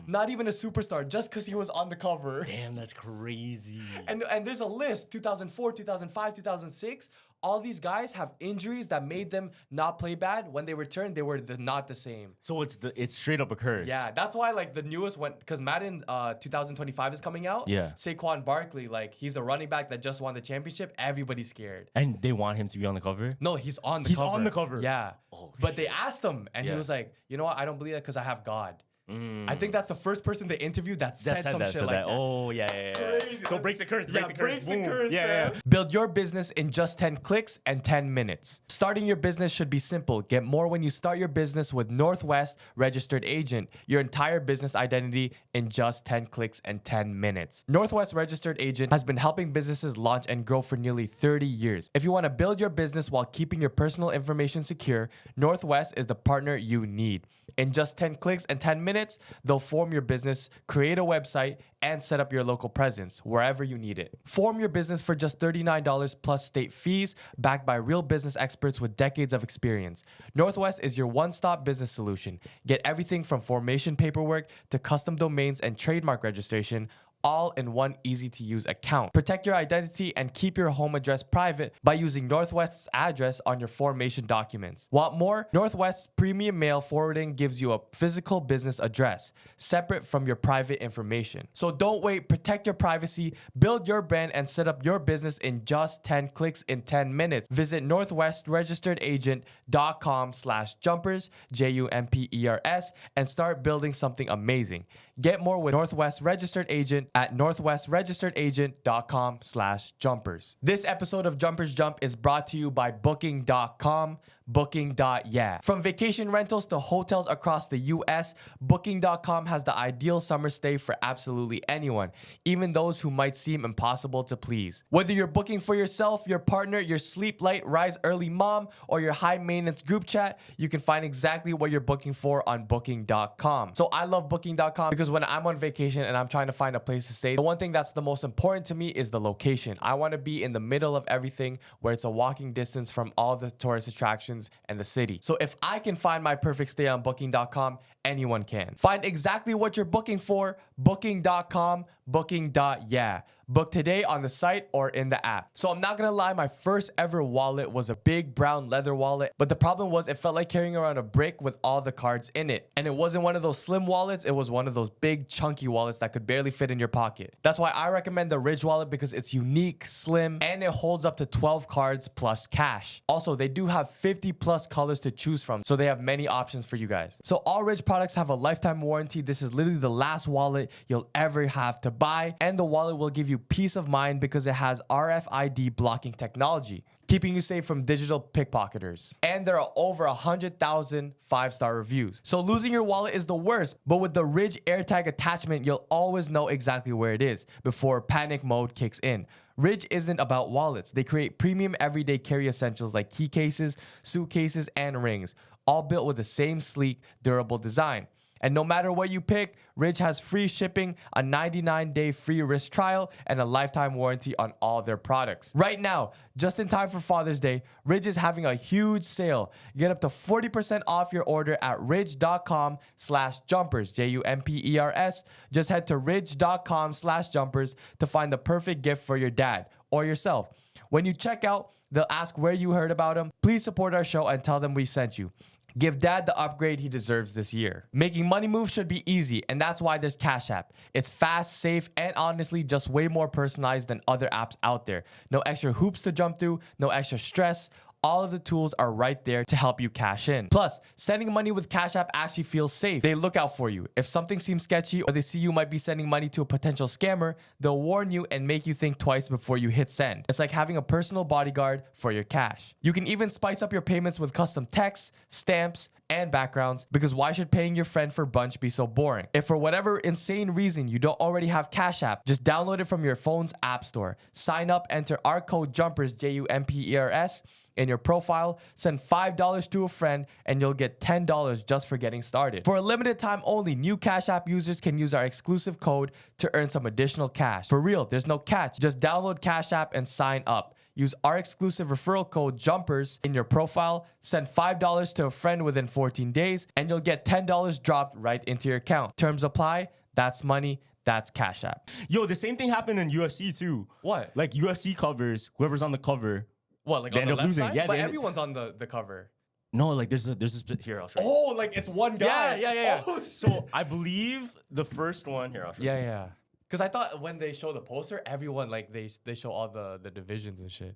Not even a superstar, just because he was on the cover. Damn, that's crazy. And there's a list, 2004, 2005, 2006. All these guys have injuries that made them not play bad. When they returned, they were not the same. So it's straight up a curse. Yeah, that's why like the newest one, because Madden 2025 is coming out. Yeah. Saquon Barkley, like he's a running back that just won the championship. Everybody's scared. And they want him to be on the cover? No, he's on the cover. He's on the cover. Yeah. Oh, but they asked him, and he was like, you know what? I don't believe that because I have God. I think that's the first person they interviewed that said some shit like that. Oh, yeah. Crazy. So breaks the curse. Breaks the curse. Yeah. Build your business in just 10 clicks and 10 minutes. Starting your business should be simple. Get more when you start your business with Northwest Registered Agent. Your entire business identity in just 10 clicks and 10 minutes. Northwest Registered Agent has been helping businesses launch and grow for nearly 30 years. If you want to build your business while keeping your personal information secure, Northwest is the partner you need. In just 10 clicks and 10 minutes, they'll form your business, create a website, and set up your local presence wherever you need it. Form your business for just $39 plus state fees, backed by real business experts with decades of experience. Northwest is your one-stop business solution. Get everything from formation paperwork to custom domains and trademark registration, all in one easy-to-use account. Protect your identity and keep your home address private by using Northwest's address on your formation documents. Want more? Northwest's premium mail forwarding gives you a physical business address, separate from your private information. So don't wait, protect your privacy, build your brand, and set up your business in just 10 clicks in 10 minutes. Visit northwestregisteredagent.com/jumpers, JUMPERS, and start building something amazing. Get more with Northwest Registered Agent at northwestregisteredagent.com/jumpers. This episode of Jumpers Jump is brought to you by Booking.com. Booking.yeah. From vacation rentals to hotels across the US, Booking.com has the ideal summer stay for absolutely anyone, even those who might seem impossible to please. Whether you're booking for yourself, your partner, your sleep light, rise early mom, or your high maintenance group chat, you can find exactly what you're booking for on Booking.com. So I love Booking.com because when I'm on vacation and I'm trying to find a place to stay, the one thing that's the most important to me is the location. I want to be in the middle of everything where it's a walking distance from all the tourist attractions and the city. So if I can find my perfect stay on Booking.com, anyone can. Find exactly what you're booking for, Booking.com, booking.yeah. Book today on the site or in the app. So I'm not gonna lie, my first ever wallet was a big brown leather wallet, but the problem was it felt like carrying around a brick with all the cards in it. And it wasn't one of those slim wallets, it was one of those big chunky wallets that could barely fit in your pocket. That's why I recommend the Ridge wallet because it's unique, slim, and it holds up to 12 cards plus cash. Also, they do have 50 plus colors to choose from, so they have many options for you guys. So all Ridge products have a lifetime warranty. This is literally the last wallet you'll ever have to buy, and the wallet will give you peace of mind because it has RFID blocking technology, keeping you safe from digital pickpocketers. And there are over 100,000 5-star reviews. So losing your wallet is the worst, but with the Ridge AirTag attachment, you'll always know exactly where it is before panic mode kicks in. Ridge isn't about wallets. They create premium everyday carry essentials like key cases, suitcases, and rings, all built with the same sleek, durable design. And no matter what you pick, Ridge has free shipping, a 99-day free risk trial, and a lifetime warranty on all their products. Right now, just in time for Father's Day, Ridge is having a huge sale. Get up to 40% off your order at ridge.com/jumpers, JUMPERS. Just head to ridge.com/jumpers to find the perfect gift for your dad or yourself. When you check out, they'll ask where you heard about them. Please support our show and tell them we sent you. Give dad the upgrade he deserves this year. Making money moves should be easy, and that's why there's Cash App. It's fast, safe, and honestly just way more personalized than other apps out there. No extra hoops to jump through, no extra stress. All of the tools are right there to help you cash in. Plus, sending money with Cash App actually feels safe. They look out for you. If something seems sketchy or they see you might be sending money to a potential scammer, they'll warn you and make you think twice before you hit send. It's like having a personal bodyguard for your cash. You can even spice up your payments with custom texts, stamps, and backgrounds, because why should paying your friend for brunch be so boring? If for whatever insane reason you don't already have Cash App, just download it from your phone's app store. Sign up, enter our code JUMPERS, JUMPERS, in your profile, send $5 to a friend, and you'll get $10 just for getting started. For a limited time only, new Cash App users can use our exclusive code to earn some additional cash. For real, there's no catch. Just download Cash App and sign up. Use our exclusive referral code JUMPERS in your profile, send $5 to a friend within 14 days, and you'll get $10 dropped right into your account. Terms apply. That's money. That's Cash App. Yo, the same thing happened in UFC too. What? Like UFC covers, whoever's on the cover. What, like they on end the up left losing. side? Yeah, but they- everyone's on the cover. No, like there's this here. I'll show you. Oh, like it's one guy. Yeah. Oh, So I believe the first one here. I'll show you. yeah. Because I thought when they show the poster, everyone like they show all the divisions and shit.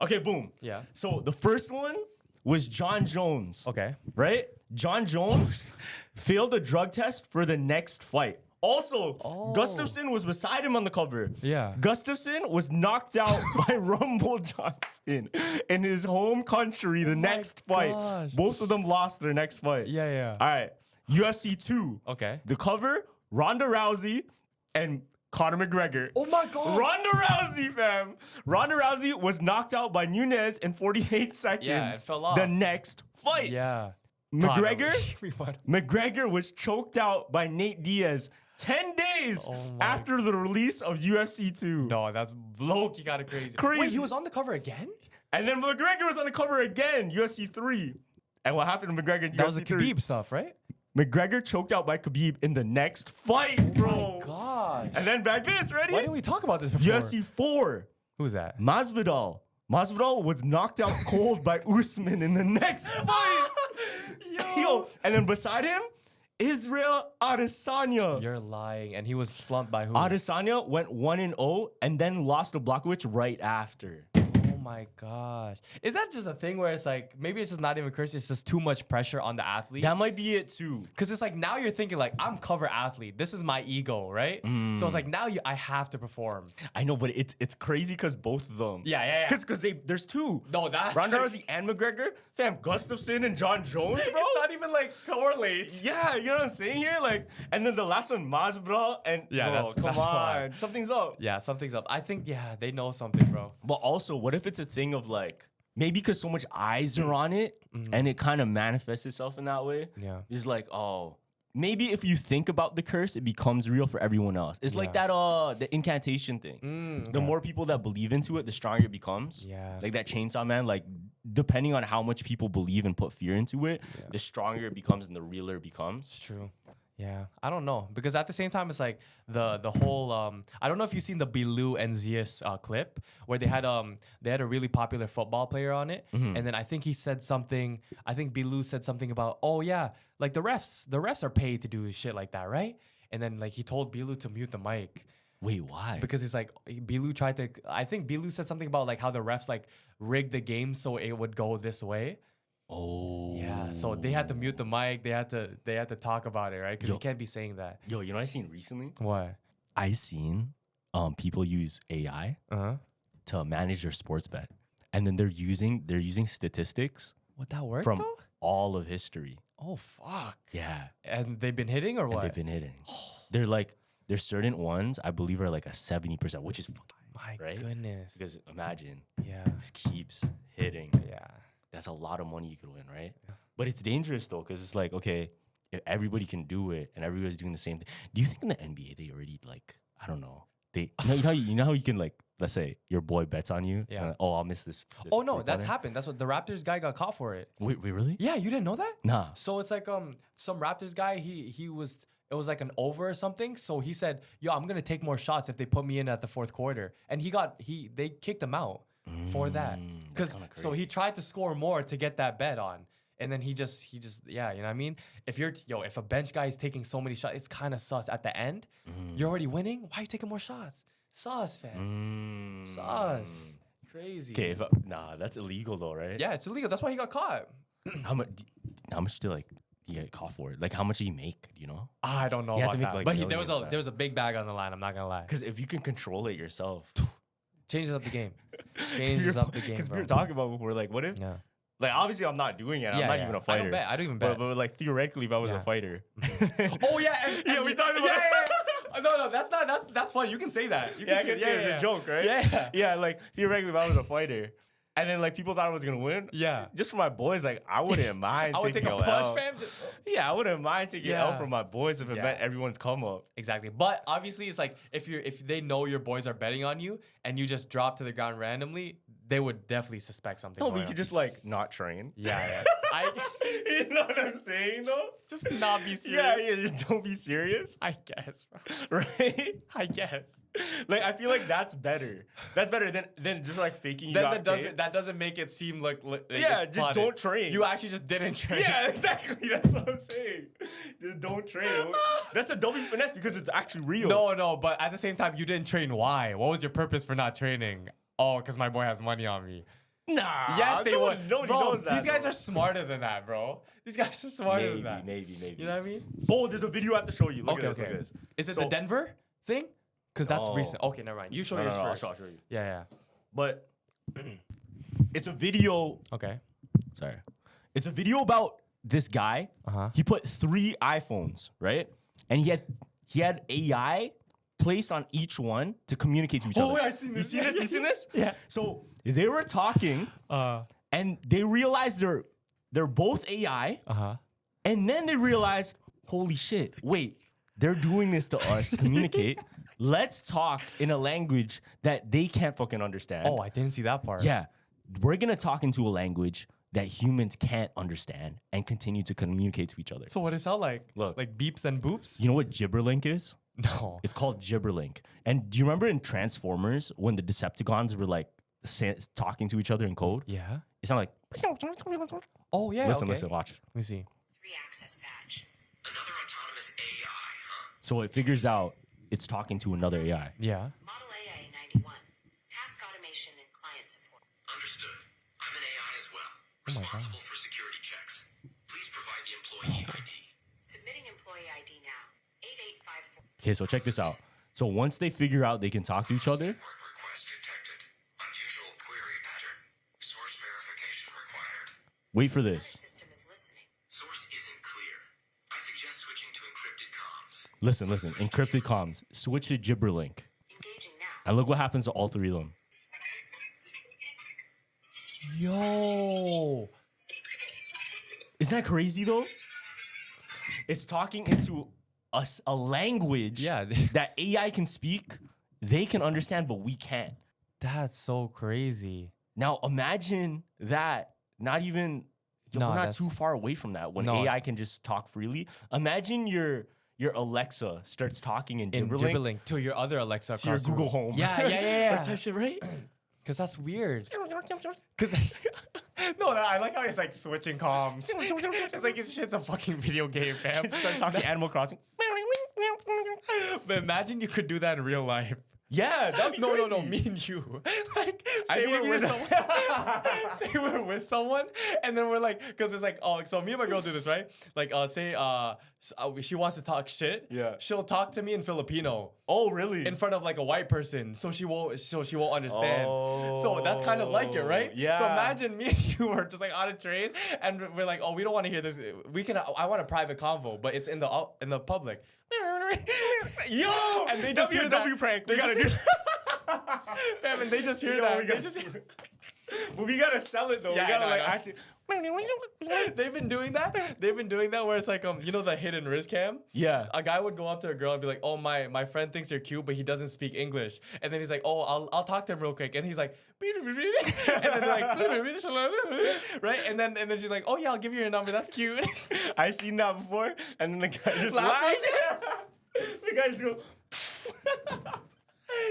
Okay, boom. Yeah. So the first one was John Jones. Okay. Right? John Jones failed a drug test for the next fight. Also, Gustafsson was beside him on the cover. Yeah. Gustafsson was knocked out by Rumble Johnson in his home country the next fight. gosh. Both of them lost their next fight. Yeah. All right. UFC 2. Okay. The cover, Ronda Rousey and Conor McGregor. Oh my god. Ronda Rousey, fam. Ronda Rousey was knocked out by Nunez in 48 seconds. Yeah, it fell off. The next fight. Yeah. McGregor? We won. McGregor was choked out by Nate Diaz 10 days Oh my after the release of UFC 2. No, that's low-key kind of crazy. Crazy. Wait, he was on the cover again? And then McGregor was on the cover again, UFC 3. And what happened to McGregor in That UFC was the 3? Khabib stuff, right? McGregor choked out by Khabib in the next fight, bro. Gosh. And then back this, ready? Why didn't we talk about this before? UFC 4. Who's that? Masvidal. Masvidal was knocked out cold by Usman in the next fight. Yo. And then beside him, Israel Adesanya. You're lying. And he was slumped by who? Adesanya went 1-0 and then lost to Blachowicz right after. Oh my gosh. Is that just a thing where it's like, maybe it's just not even cursed, it's just too much pressure on the athlete? That might be it too. Because it's like now you're thinking like, I'm cover athlete. This is my ego, right? So it's like now I have to perform. I know, but it's crazy because both of them. Yeah. Because there's two. No, that's Ronda crazy. Rousey and McGregor. Fam, Gustafsson and John Jones, bro. It's not even like correlates. Yeah, you know what I'm saying here? Like, and then the last one, Masvidal and Yeah, bro, come that's on. why. Something's up. Yeah, something's up. I think, yeah, they know something, bro. But also, what if it's a thing of like, maybe because so much eyes are on it and it kind of manifests itself in that way. Yeah. It's like, oh, maybe if you think about the curse, it becomes real for everyone else. It's like that the incantation thing. The more people that believe into it, the stronger it becomes. Yeah. Like that Chainsaw Man, like depending on how much people believe and put fear into it, the stronger it becomes and the realer it becomes. It's true. Yeah, I don't know, because at the same time it's like the whole I don't know if you've seen the Bilou and Zias clip where they had a really popular football player on it, and then I think he said something. I think Bilou said something about, oh yeah, like the refs are paid to do shit like that, right? And then like he told Bilou to mute the mic. Wait, why? Because it's like Bilou tried to. I think Bilou said something about like how the refs like rigged the game so it would go this way. Oh. Yeah, so they had to mute the mic. They had to talk about it, right? Because you can't be saying that. Yo, you know what I seen recently? What? I seen people use AI to manage their sports bet, and then they're using statistics Would that work from though? all of history. Oh fuck. Yeah, And they've been hitting or and what? they've been hitting. There's certain ones I believe are like a 70%, which is fucking My right? goodness. Because imagine Yeah. just keeps hitting. Yeah. That's a lot of money you could win, right? But it's dangerous though, because it's like, okay, if everybody can do it and everybody's doing the same thing. Do you think in the NBA they already like, I don't know, they you know how you can like, let's say your boy bets on you. Yeah. Oh, I'll miss this. Oh no, that's three-pointer. happened. That's what the Raptors guy got caught for it. Wait, really? Yeah, you didn't know that? Nah. So it's like some Raptors guy, it was like an over or something. So he said, yo, I'm gonna take more shots if they put me in at the fourth quarter. And they kicked him out for that. That's Cause kinda so he tried to score more to get that bet on. And then he just yeah, you know what I mean? If a bench guy is taking so many shots, it's kind of sus. At the end, you're already winning. Why are you taking more shots? Sus, fam. Sus. Crazy. Okay, nah, that's illegal though, right? Yeah, it's illegal. That's why he got caught. How much do like you get caught for it? Like how much do you make? You know? I don't know He had about to make, that. like, But millions, there was a big bag on the line. I'm not gonna lie. Because if you can control it yourself, Changes up the game. Changes up the game. Because we Bro. were talking about before, like, what if? Yeah. Like obviously I'm not doing it. I'm not even a fighter. I don't even bet. But like theoretically, if I was Yeah. a fighter. Oh yeah, Yeah, we talked about yeah. No, that's funny. You can say that. You can Yeah, I say, guess it's a joke, right? Yeah. Yeah, like theoretically, if I was a fighter, and then like people thought I was gonna win. Yeah. Just for my boys, like I wouldn't mind. I would take taking a punch, L. fam. Yeah, I wouldn't mind taking L Yeah. from my boys if it Yeah. meant everyone's come up. Exactly. But obviously, it's like if they know your boys are betting on you and you just drop to the ground randomly, they would definitely suspect something. No, but going you on. could just like not train. Yeah. You know what I'm saying though? Just not be serious. Yeah, just don't be serious. I guess, bro. Right? I guess. Like I feel like that's better. That's better than just like faking you Then got paid. that doesn't make it seem like Yeah, it's just plotted. don't train. You actually just didn't train. Yeah, exactly. That's what I'm saying. Just don't train. That's a double finesse because it's actually real. No, but at the same time, you didn't train. Why? What was your purpose for not training? Oh, because my boy has money on me. Nah. Yes, they would. Nobody Bro, knows that. these guys though. are smarter than that, bro. These guys are smarter maybe, than that. maybe. You know what I mean? Oh, there's a video I have to show you. Look at this. Look at this. Is it So- the Denver thing? Because that's No. recent. Okay, never mind. You show yours I'll first. show you. Yeah. But it's a video. Okay. Sorry. It's a video about this guy. Uh-huh. He put 3 iPhones, right? And he had AI placed on each one to communicate to each other. wait, I seen this. You see this? You seen this? Yeah. So they were talking, and they realized they're both AI, and then they realized, holy shit! Wait, they're doing this to us to communicate. Let's talk in a language that they can't fucking understand. Oh, I didn't see that part. Yeah, we're gonna talk into a language that humans can't understand and continue to communicate to each other. So what does it sound like? Look. Like beeps and boops? You know what gibberlink is? No. It's called gibberlink. And do you remember in Transformers when the Decepticons were like talking to each other in code? Yeah. It's not like. Oh yeah. Listen, okay. listen, watch. Let me see. 3 access badge. Another autonomous AI, huh? So it figures out it's talking to another AI. Yeah. Model AA 91. Task automation and client support. Understood. I'm an AI as well. Responsible for security checks. Please provide the employee ID. Submitting employee ID now. 8854. Okay, so check this out. So once they figure out they can talk to each other, Work request detected. Unusual query pattern. Source verification required. wait for Other this. system is listening. Source isn't clear. I suggest switching to encrypted comms. Listen. Encrypted comms. Switch to gibberlink. Engaging now. And look what happens to all 3 of them. Yo. Isn't that crazy though? It's talking into us a language Yeah. that AI can speak, they can understand, but we can't. That's so crazy. Now imagine that. Not even No, we're not that's- too far away from that when No. AI can just talk freely. Imagine you're your Alexa starts talking in In gibbering gibbling to your other Alexa to your across the Google room. Home. Yeah. Or type shit, right? Because that's weird. Cause no, I like how he's like switching comms. It's like his shit's a fucking video game, fam. It starts talking Animal Crossing. But imagine you could do that in real life. Yeah, that'd be No, crazy. me and you. Like, I say think we're with if someone. Say we're with someone, and then we're like, because it's like, oh, so me and my girl do this, right? Like, say, she wants to talk shit. Yeah. She'll talk to me in Filipino Oh, really? in front of like a white person, so she won't understand. So that's kind of like it, right? Yeah. So imagine me and you were just like on a train, and we're like, oh, we don't want to hear this. I want a private convo, but it's in the public. Yo, And they just that'd be hear a that. W prank. They We gotta do. just- Fam, and they just hear Yo, that. we They gotta- just hear- But we gotta sell it though. Yeah, we gotta I know, like I know. actually. They've been doing that. They've been doing that where it's like you know the hidden wrist cam. Yeah. A guy would go up to a girl and be like, "Oh my friend thinks you're cute, but he doesn't speak English." And then he's like, "Oh, I'll talk to him real quick." And he's like, and then they're like, right? And then she's like, "Oh yeah, I'll give you your number. That's cute." I seen that before, and then the guy just Laughing. laughs. The guy just goes.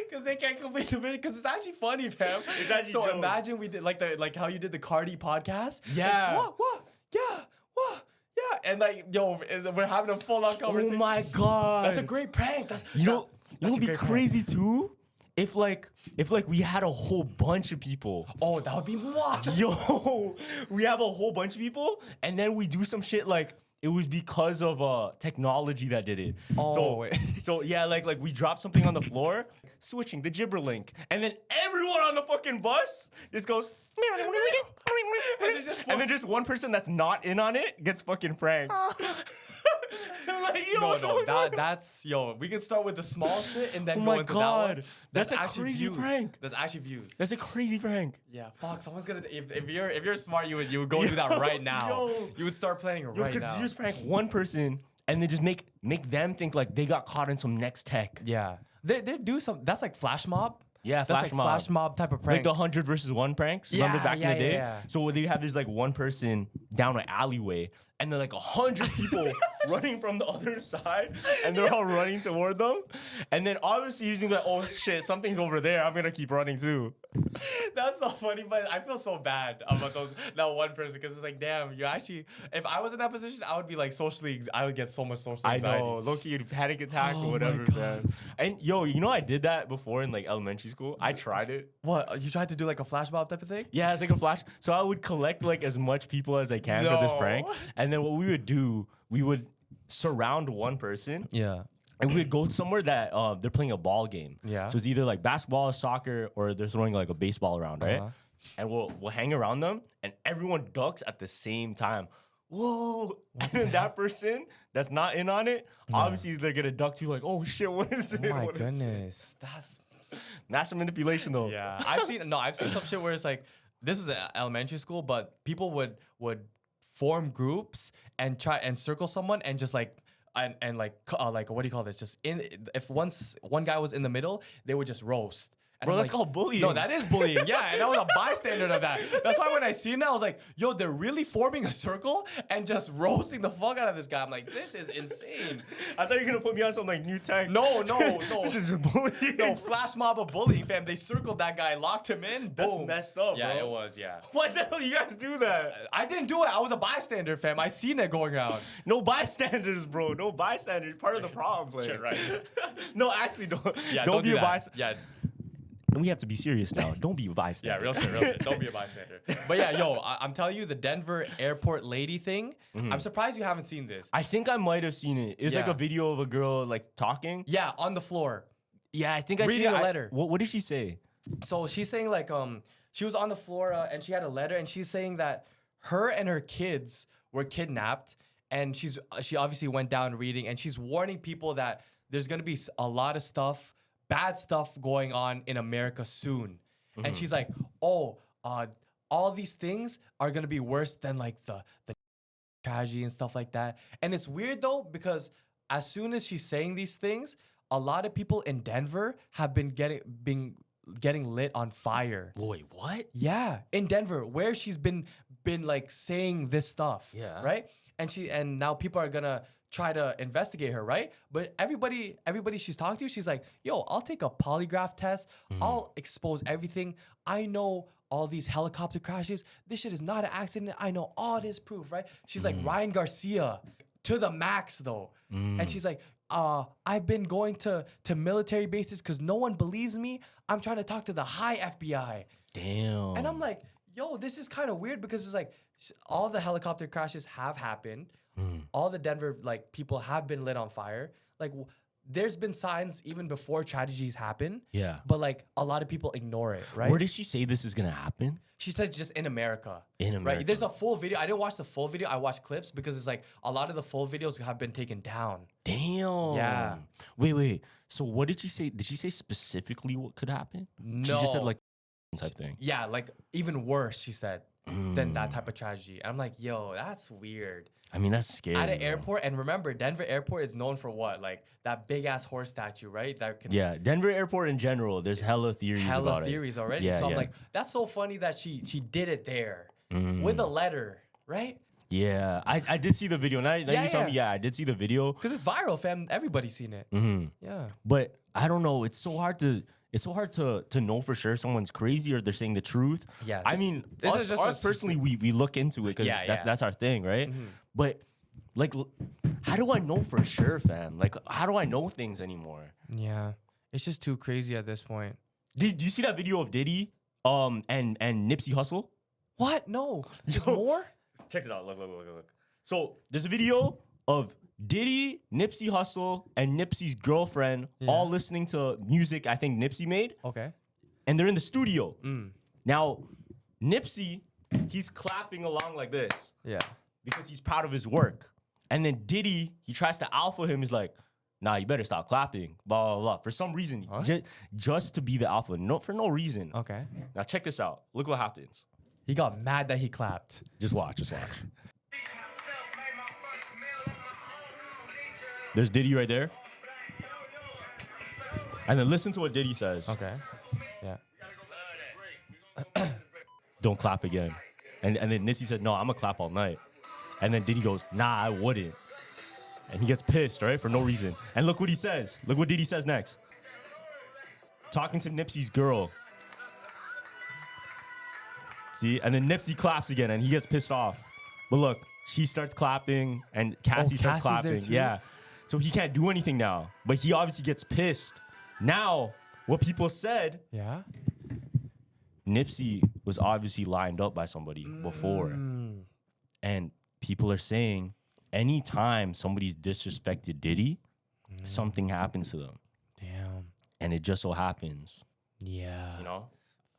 Because they can't complete the video. Because it's actually funny, fam. It's actually so jokes. imagine we did like how you did the Cardi podcast. Yeah. Like, what? Yeah. What? Yeah. And like, yo, we're having a full on Oh conversation. my god. That's a great prank. That's You know, that's it would a be great prank. crazy too. If like we had a whole bunch of people. Oh, that would be what? Yo, we have a whole bunch of people, and then we do some shit like it was because of technology that did it. Oh. so yeah, like we dropped something on the floor, switching the gibber link, and then everyone on the fucking bus just goes. And then just one person that's not in on it gets fucking pranked. Like, yo, No, that's we can start with the small shit and then Oh go my into God. that one. That's a actually crazy views. prank. That's actually views. That's a crazy prank. Yeah, fuck. Someone's gonna. If you're smart, you would go do that right now. Yo. You would start planning it Yo, right because now. you just prank one person and then just make them think like they got caught in some next tech. Yeah, they do some. That's like flash mob. Yeah, That's flash like mob. flash mob type of Like prank. the 100 versus 1 pranks. Remember Yeah, back in yeah, the day? yeah. So they have this like one person down an alleyway and then like 100 people running from the other side and they're all running toward them. And then obviously using like, oh shit, something's over there. I'm gonna keep running too. That's so funny, but I feel so bad about that one person because it's like, damn, you actually. If I was in that position, I would be like I would get so much social I anxiety. know, low-key panic attack Oh or my whatever, God. man. And yo, you know I did that before in like elementary school. I tried it. What? You tried to do like a flash mob type of thing? Yeah, it's like a flash. So I would collect like as much people as I can for this No. prank. And then what we would do, we would surround one person Yeah. and we would go somewhere that they're playing a ball game. Yeah. So it's either like basketball, soccer, or they're throwing like a baseball around, right? Uh-huh. And we'll hang around them and everyone ducks at the same time. Whoa. And then that person that's not in on it, obviously they're gonna duck to like, oh shit, what is it? Oh my What is it? goodness, that's Massive manipulation though. yeah. I've seen some shit where it's like this is elementary school, but people would form groups and try and circle someone and just like and like what do you call this? Just if one guy was in the middle, they would just roast. And Bro, I'm that's like, called bullying. No, that is bullying. Yeah, and I was a bystander of that. That's why when I seen that, I was like, yo, they're really forming a circle and just roasting the fuck out of this guy. I'm like, this is insane. I thought you were gonna put me on some like new tech. No. This is just bullying. No, flash mob of bullying, fam. They circled that guy, locked him in. That's Boom. messed up, Yeah, bro. it was, yeah. Why the hell you guys do that? I didn't do it. I was a bystander, fam. I seen it going around. No bystanders, bro. No bystanders. Part of the problem, player. Shit, right. No, actually, don't. Yeah, don't be do a that. bystander. Yeah, We have to be serious now. Don't be a yeah, bystander. real shit. Don't be a bystander. But yeah, yo, I'm telling you, the Denver airport lady thing. I'm surprised you haven't seen this. I think I might have seen it. It's like Yeah. a video of a girl like talking. Yeah, on the floor. Yeah, I think I Reading seen it. a letter. What did she say? So she's saying like she was on the floor and she had a letter and she's saying that her and her kids were kidnapped and she obviously went down reading and she's warning people that there's gonna be a lot of stuff, bad stuff going on in America soon. And she's like, oh, all these things are gonna be worse than like the tragedy and stuff like that. And it's weird though because as soon as she's saying these things, a lot of people in Denver have been getting lit on fire. Wait, what? Yeah, in Denver, where she's been like saying this stuff. Yeah. Right? And now people are gonna try to investigate her, right? But everybody she's talking to, she's like, yo, I'll take a polygraph test. I'll expose everything. I know all these helicopter crashes. This shit is not an accident. I know all this proof, right? She's like Ryan Garcia to the max though. And she's like, I've been going to military bases because no one believes me. I'm trying to talk to the high FBI. Damn. And I'm like, yo, this is kind of weird because it's like all the helicopter crashes have happened. All the Denver like people have been lit on fire. Like there's been signs even before tragedies happen. Yeah. But like a lot of people ignore it, right? Where did she say this is gonna happen? She said just in America. In America. Right? There's a full video. I didn't watch the full video. I watched clips because it's like a lot of the full videos have been taken down. Damn. Yeah. Wait. So what did she say? Did she say specifically what could happen? She just said No. like type thing. Yeah, like even worse, she said, than that type of tragedy. And I'm like, yo, that's weird. I mean, that's scary. At an bro. airport, and remember, Denver Airport is known for what? Like that big ass horse statue, right? That can Yeah, Denver Airport in general. There's hella theories about hella it. theories already. Yeah, So I'm yeah. like, that's so funny that she did it there with a letter, right? Yeah, I did see the video. Now you tell me, I did see the video. Because it's viral, fam. Everybody's seen it. Yeah. But I don't know. It's so hard to know for sure someone's crazy or they're saying the truth. Yes. I mean, This us, is just us a personally, we look into it because that's our thing, right? But like, how do I know for sure, fam? Like, how do I know things anymore? Yeah. It's just too crazy at this point. Did you see that video of Diddy and Nipsey Hussle? What? No. There's Yo. more? Check this out. Look. So there's a video of Diddy, Nipsey Hussle, and Nipsey's girlfriend all listening to music I think Nipsey made, Okay. and they're in the studio. Now, Nipsey, he's clapping along like this Yeah. because he's proud of his work. And then Diddy, he tries to alpha him. He's like, nah, you better stop clapping, blah, blah, blah. For some reason, just to be the alpha, for no reason. Okay. Now check this out. Look what happens. He got mad that he clapped. Just watch. There's Diddy right there. And then listen to what Diddy says. Okay. Yeah. Don't clap again. And then Nipsey said, no, I'm going to clap all night. And then Diddy goes, nah, I wouldn't. And he gets pissed, right? For no reason. And look what he says. Look what Diddy says next. Talking to Nipsey's girl. See? And then Nipsey claps again and he gets pissed off. But look, she starts clapping and Cassie starts Cassie's there clapping. too? Yeah. So he can't do anything now. But he obviously gets pissed. Now, what people said, Yeah. Nipsey was obviously lined up by somebody before. And people are saying anytime somebody's disrespected Diddy, something happens to them. Damn. And it just so happens, Yeah. you know?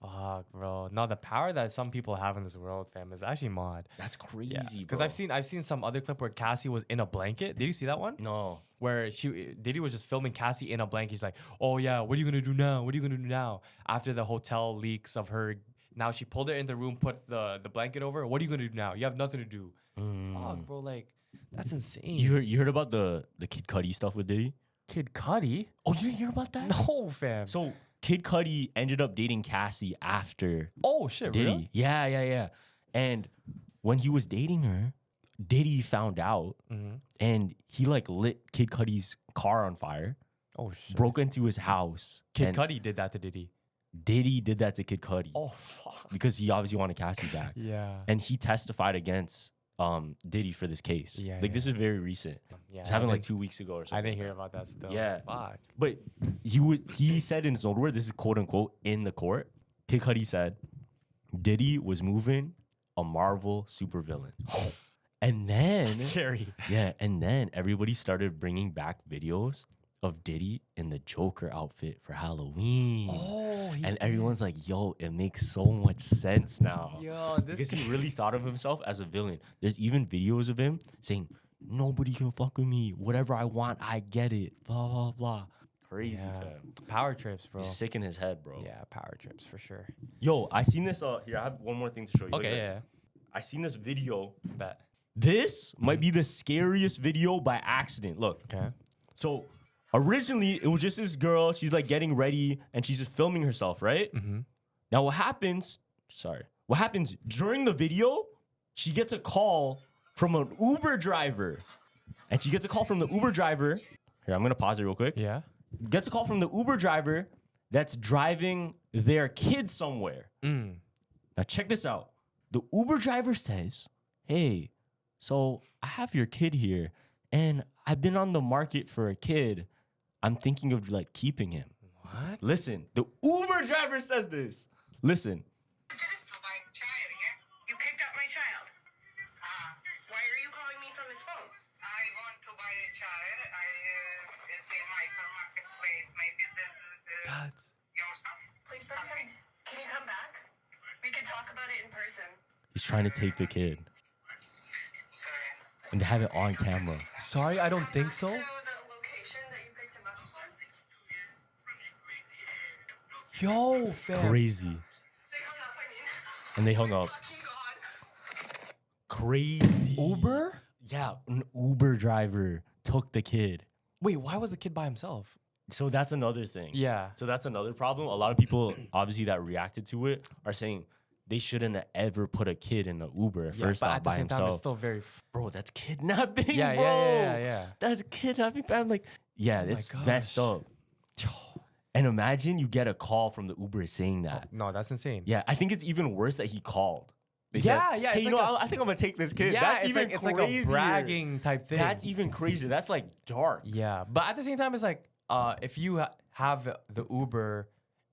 Fuck, bro. No, the power that some people have in this world, fam, is actually mod. That's crazy, Yeah. bro. Because I've seen some other clip where Cassie was in a blanket. Did you see that one? No. Where Diddy was just filming Cassie in a blanket. He's like, oh yeah, what are you gonna do now? What are you gonna do now? After the hotel leaks of her, now she pulled her in the room, put the blanket over. What are you gonna do now? You have nothing to do. Fuck, bro, like that's insane. You heard about the Kid Cudi stuff with Diddy? Kid Cudi? Oh, you didn't hear about that? No, fam. So Kid Cudi ended up dating Cassie after Oh shit, Diddy. really? Yeah. And when he was dating her, Diddy found out and he like lit Kid Cudi's car on fire, Oh shit. broke into his house. Kid and Cudi did that to Diddy. Diddy did that to Kid Cudi Oh fuck. because he obviously wanted Cassie back. Yeah. And he testified against Diddy for this case. Yeah, This is very recent. Yeah. It's happened like 2 weeks ago or something. I didn't hear about that still. Yeah. Fuck. But he said in his own word, this is quote unquote in the court. Kid Cudi said, Diddy was moving a Marvel supervillain. And then Scary. yeah, and then everybody started bringing back videos of Diddy in the Joker outfit for Halloween. Oh, And everyone's like, yo, it makes so much sense now. Yo, this Because he really thought of himself as a villain. There's even videos of him saying, nobody can fuck with me. Whatever I want, I get it. Blah, blah, blah. Crazy, fam. Power trips, bro. He's sick in his head, bro. Yeah, power trips for sure. Yo, I seen this. Here, I have one more thing to show you. Look Okay, at this. yeah. I seen this video. Bet. This might be the scariest video by accident. Look. Okay. So originally, it was just this girl. She's like getting ready and she's just filming herself, right? Now, what happens during the video? She gets a call from an Uber driver. and she gets a call from the Uber driver. Here, I'm gonna pause it real quick. Yeah. Gets a call from the Uber driver that's driving their kid somewhere. Now check this out. The Uber driver says, "Hey, so I have your kid here, and I've been on the market for a kid. I'm thinking of like keeping him." What? Listen, the Uber driver says this. Listen. You picked up my child. Why are you calling me from his phone? I want to buy a child. It's a micro marketplace. My business is That's your son. Please, President, can you come back? We can talk about it in person. He's trying to take the kid, Sorry. and they have it on camera. sorry, I don't think so. To the location that you picked him up from. Yo, fam. Crazy. They hung up, I mean. And they hung up. Fucking God. Crazy. Uber? Yeah, an Uber driver took the kid. Wait, why was the kid by himself? So that's another thing. Yeah. So that's another problem. A lot of people, obviously, that reacted to it are saying they shouldn't have ever put a kid in an Uber first but off at the by same time, it's himself. still very. Bro, that's kidnapping, Yeah, bro. yeah. That's kidnapping, fam. Like, yeah, my it's messed gosh. up. And imagine you get a call from the Uber saying that. No, that's insane. Yeah, I think it's even worse that he called. They Yeah, said, yeah, Hey, it's you like know, a- I think I'm gonna take this kid. Yeah, That's it's even like, it's crazier. like a bragging type thing. That's even crazier. That's like dark. Yeah, but at the same time, it's like if you have the Uber,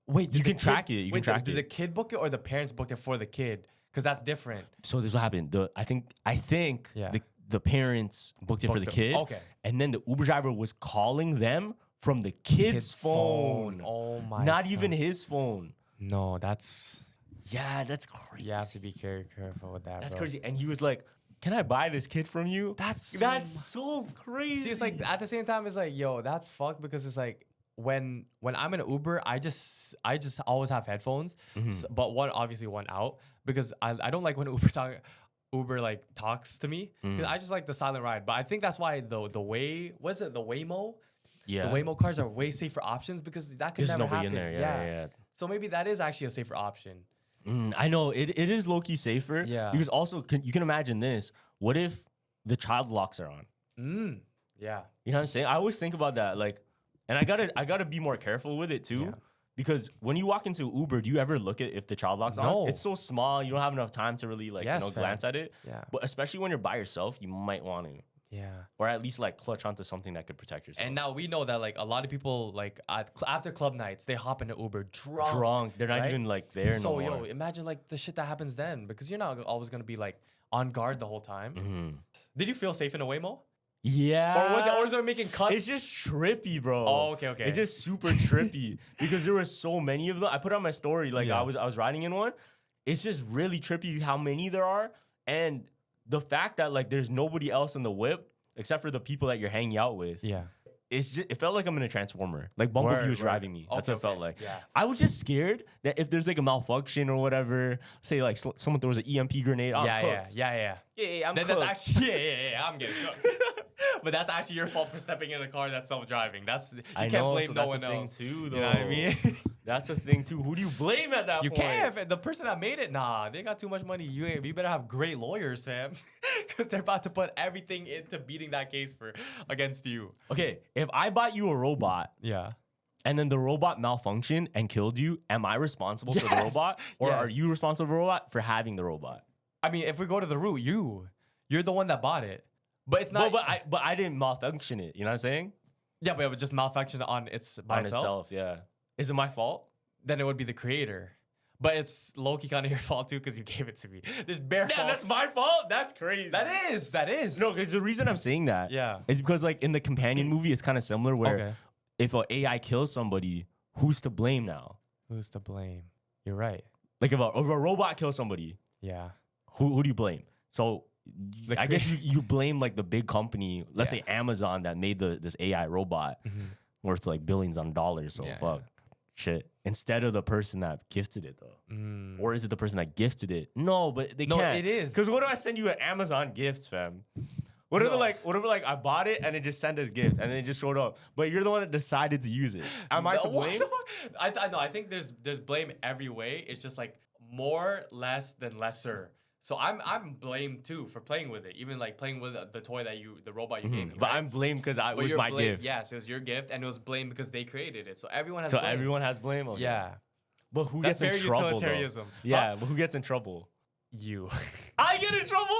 wait, did You the can track it. You can track Did it. the kid book it or the parents booked it for the kid? Because that's different. So this is what happened. I think Yeah. the parents booked it for Booked the it. kid. Okay. And then the Uber driver was calling them from the kid's phone. Oh my. Not even his phone. No, that's Yeah, that's crazy. you have to be very careful with that. That's bro. crazy. And he was like, "Can I buy this kid from you?" That's so crazy. See, it's like at the same time, it's like, yo, that's fucked because it's like when I'm in an Uber, I just always have headphones, but one out because I don't like when Uber like talks to me. 'Cause I just like the silent ride. But I think that's why the Waymo? yeah. The Waymo cars are way safer options because that could There's never nobody happen. in there. Yeah. So maybe that is actually a safer option. I know it is low key safer. Yeah. Because also you can imagine this. What if the child locks are on? Yeah. You know what I'm saying? I always think about that. Like, and I gotta be more careful with it too. Yeah. Because when you walk into Uber, do you ever look at if the child lock's No. on? It's so small, you don't have enough time to really Yes, fam. glance at it. Yeah. But especially when you're by yourself, you might want to. Yeah. Or at least like clutch onto something that could protect yourself. And now we know that like a lot of people like after club nights they hop into Uber drunk. They're not right? even like there So no yo, more. imagine like the shit that happens then because you're not always gonna be like on guard the whole time. Did you feel safe in a Waymo? Yeah. Or was it making cuts? It's just trippy, bro. Oh, okay. It's just super trippy because there were so many of them. I put on my story like Yeah. I was riding in one. It's just really trippy how many there are, and the fact that like there's nobody else in the whip except for the people that you're hanging out with. Yeah. It felt like I'm in a transformer. Like Bumblebee Word, was word. driving me. That's what it Okay, felt like. yeah. I was just scared that if there's like a malfunction or whatever, say like someone throws an EMP grenade, I'm cooked. Yeah. Yeah, I'm That's cooked. actually I'm getting cooked. But that's actually your fault for stepping in a car that's self-driving. You I can't know, blame so no that's one the thing else. too, though. You know what I mean? That's a thing too. Who do you blame at that You point? can't. The person that made it, nah, they got too much money. You better have great lawyers, fam, because they're about to put everything into beating that case against you. Okay, if I bought you a robot Yeah. and then the robot malfunctioned and killed you, am I responsible for the Yes, robot, or are yes. you responsible for the robot for having the robot? I mean, if we go to the root, you're the one that bought it, but it's not. But I didn't malfunction it. You know what I'm saying? yeah, but it would just malfunction on by On itself. itself, yeah. Is it my fault? Then it would be the creator. But it's low-key kind of your fault too because you gave it to me. There's bare Yeah, faults. that's my fault. That's crazy. That is. No, because the reason I'm saying that, Yeah. is because like in the companion movie, it's kind of similar where Okay. if an AI kills somebody, who's to blame now? Who's to blame? You're right. Like if a robot kills somebody, Yeah. who do you blame? So The I guess you blame like the big company, let's Yeah. say Amazon, that made this AI robot worth like billions on dollars. So Yeah, fuck shit. Instead of the person that gifted it though. Or is it the person that gifted it? No, but they No, can't. it is. Because what if I send you an Amazon gift, fam? Whatever, No. like I bought it and it just sent us gift and then it just showed up. But you're the one that decided to use it. Am I to What blame? the fuck? I know. I think there's blame every way. It's just like more, less than lesser. So I'm blamed too for playing with it, even like playing with the toy the robot you gave me. But right? I'm blamed because it But was you're my blamed- gift. Yes, it was your gift, and it was blamed because they created it. So everyone has So blame. everyone has blame. Okay. Yeah, But who that's gets in very trouble? Though? utilitarianism. Yeah, but who gets in trouble? You. I get in trouble.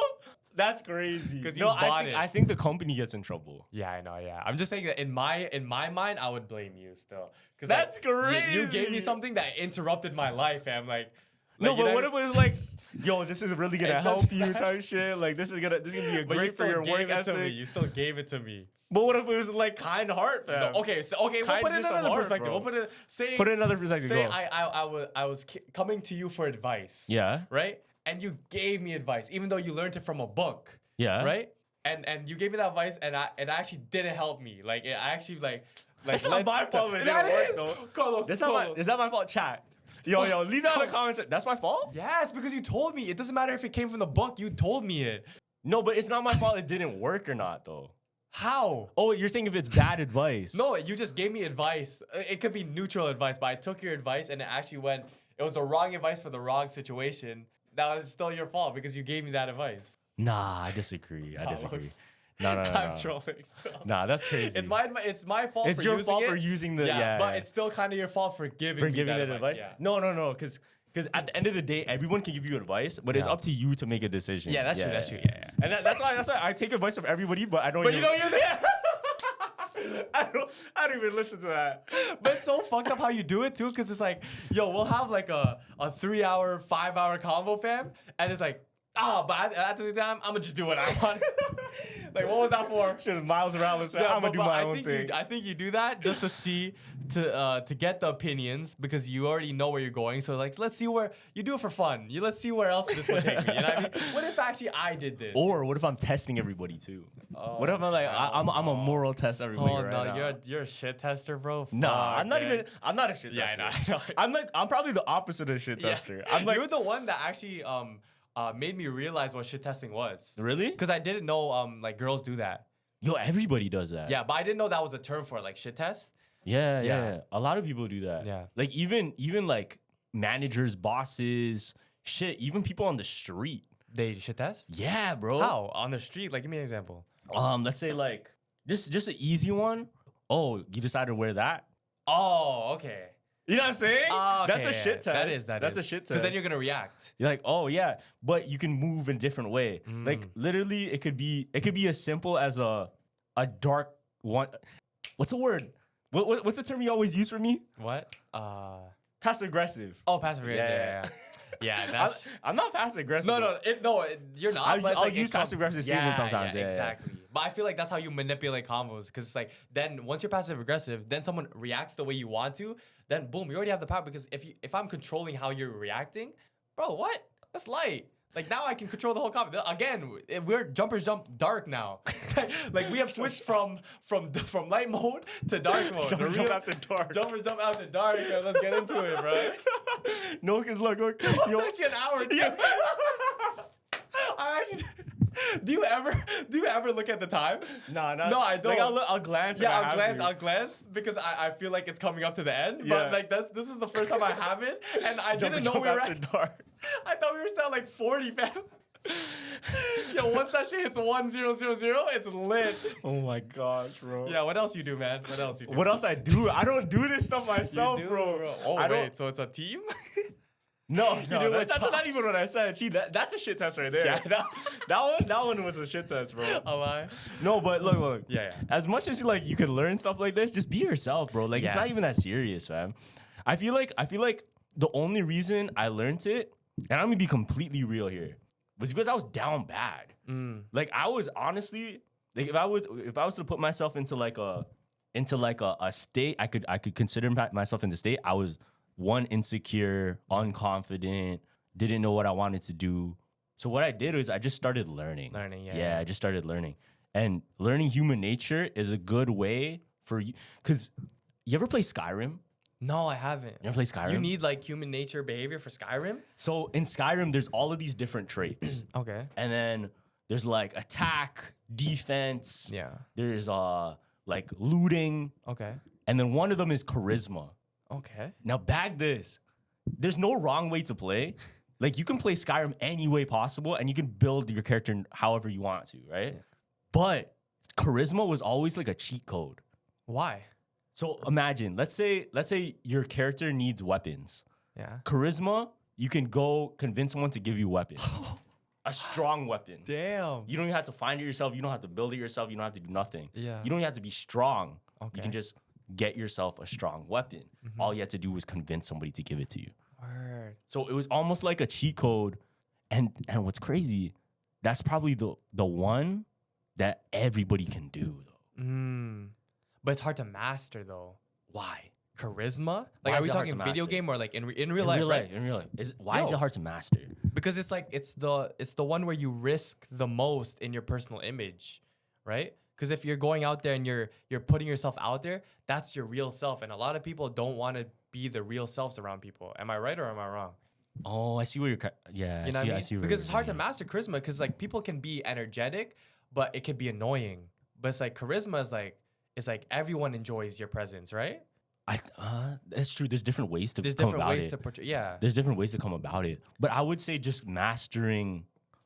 That's crazy. 'Cause you no, bought it. I think the company gets in trouble. Yeah, I know. Yeah, I'm just saying that in my mind, I would blame you still. Because That's You gave me crazy. something that interrupted my life, fam. Like No, you but know- what if it was like, yo, this is really gonna It help doesn't you matter. type shit. Like this is gonna be a But you great for still your gave work it to me. ethic. You still gave it to me. But what if it was like kind heart, fam? No, okay, so we'll put it in Kindness of another heart, perspective. bro. We'll put it say Put it in another perspective. say Go. I was coming to you for advice. Yeah. Right? And you gave me advice, even though you learned it from a book. Yeah. Right? And you gave me that advice, and it actually didn't help me. Like it actually like It's not led my to- fault. It That didn't work, is! though. Carlos, That's not my. Carlos. Is that my fault? Chat. Yo, leave that in the comments. That's my fault. Yes, because you told me. It doesn't matter if it came from the book. You told me it. No, but it's not my fault. It didn't work or not, though. How? Oh, you're saying if it's bad advice? No, you just gave me advice. It could be neutral advice, but I took your advice and it actually went. It was the wrong advice for the wrong situation. That was still your fault because you gave me that advice. Nah, I disagree. I Nah, disagree. No. I'm trolling still. Nah, that's crazy. It's my fault. It's for your using fault it. for using the yeah. but it's still kind of your fault for giving for me giving that that advice. Yeah. No, because at the end of the day, everyone can give you advice, but it's Yeah. up to you to make a decision. Yeah, that's true. That's true. Yeah. And that's why I take advice from everybody, but I don't. But you don't use it. I don't even listen to that. But it's so fucked up how you do it too, because it's like, yo, we'll have like a 3-hour, 5-hour combo, fam, and it's like, but at the same time, I'm gonna just do what I want. Like, what was that for? Just Miles Morales. Yeah, I'm gonna do but my I own think thing. I think you do that just to get the opinions because you already know where you're going. So like, let's see where you do it for fun. Let's see where else this will take me. You know what I mean? What if actually I did this? Or what if I'm testing everybody too? What if I'm like I'm a moral test everybody Oh right no, now? you're a shit tester, bro. No, Fuck, I'm not man. even. I'm not a shit Yeah, tester. I know. I'm probably the opposite of shit Yeah. tester. I'm like, you're the one that actually made me realize what shit testing was. really? Because I didn't know like girls do that. Yo, everybody does that. Yeah, but I didn't know that was the term for it, like shit test. Yeah. Yeah. A lot of people do that. Yeah. Like even like managers, bosses, shit, even people on the street. They shit test? Yeah, bro. How? On the street? Like, give me an example. Let's say like just an easy one. Oh, you decided to wear that? Oh, okay. You know what I'm saying? Oh, okay, That's a shit test. That's That's a shit test. Because then you're gonna react. You're like, oh yeah, but you can move in a different way. Mm. Like literally, it could be as simple as a dark one. What's the word? What's the term you always use for me? What? Passive aggressive. Oh, passive aggressive. Yeah. Yeah, that's. I'm not passive aggressive. You're not. I'll but it's like, use it's come- passive-aggressive statements sometimes, yeah, yeah. exactly. But I feel like that's how you manipulate convos, because it's like then once you're passive aggressive, then someone reacts the way you want to, then boom, you already have the power. Because if I'm controlling how you're reacting, bro, what? That's light. Like now I can control the whole convo. Again, we're jumpers jump dark now. Like we have switched from light mode to dark mode. Jumpers The jump real- after dark. Jumpers jump after dark. Yo, let's get into it, bro. No, because look. It's Yo, actually an hour too. I actually. Do you ever look at the time? nah. No, I don't. Like I'll glance. Yeah, and I have to. I'll glance because I feel like it's coming up to the end. Yeah. But like this is the first time I have it, and I didn't know Jump we were after at, dark. I thought we were still at like 40, fam. Yo, once that shit hits 1000, it's lit. Oh my gosh, bro. Yeah, what else you do, man? What else you do? What else I do? I don't do this stuff you myself, do, bro. Oh I wait, don't. so it's a team? No, do it with that's not chops. even what I said. See, that's a shit test right there. Yeah. that one was a shit test, bro. Am I? No, but look. Yeah. As much as you can learn stuff like this, just be yourself, bro. Like it's Yeah. not even that serious, fam. I feel like the only reason I learned it, and I'm gonna be completely real here, was because I was down bad. Like I was honestly, like if I was to put myself into like a state, I could consider myself in the state. I was insecure, unconfident, didn't know what I wanted to do. So what I did was I just started learning. Yeah, I just started learning. And learning human nature is a good way for you. Because you ever play Skyrim? No, I haven't. You ever play Skyrim? You need like human nature behavior for Skyrim? So in Skyrim, there's all of these different traits. Okay. And then there's like attack, defense. Yeah. There's like looting. Okay. And then one of them is charisma. Okay. Now bag this. There's no wrong way to play. Like you can play Skyrim any way possible, and you can build your character however you want to, right? Yeah. But charisma was always like a cheat code. Why? So imagine, let's say your character needs weapons. Yeah. Charisma, you can go convince someone to give you weapons. A strong weapon. Damn. You don't even have to find it yourself. You don't have to build it yourself. You don't have to do nothing. Yeah. You don't even have to be strong. Okay. You can just get yourself a strong weapon. All you have to do was convince somebody to give it to you. Word. So it was almost like a cheat code. And what's crazy, that's probably the one that everybody can do though. But it's hard to master though. Why? Charisma? Why Like, are is we it hard talking to video master? game or like in real life? Right? In real life. Why is Yo. it hard to master? Because it's like it's the one where you risk the most in your personal image, right? Because if you're going out there and you're putting yourself out there, that's your real self. And a lot of people don't want to be the real selves around people. Am I right or am I wrong? Oh, I see where you're. Yeah, You know what I mean? I see where Because you're it's hard to going. master charisma because like people can be energetic, but it could be annoying. But it's like charisma is like it's like everyone enjoys your presence, right? That's true. There's different ways to There's come different about ways it. to portray. Yeah. There's different ways to come about it. But I would say just mastering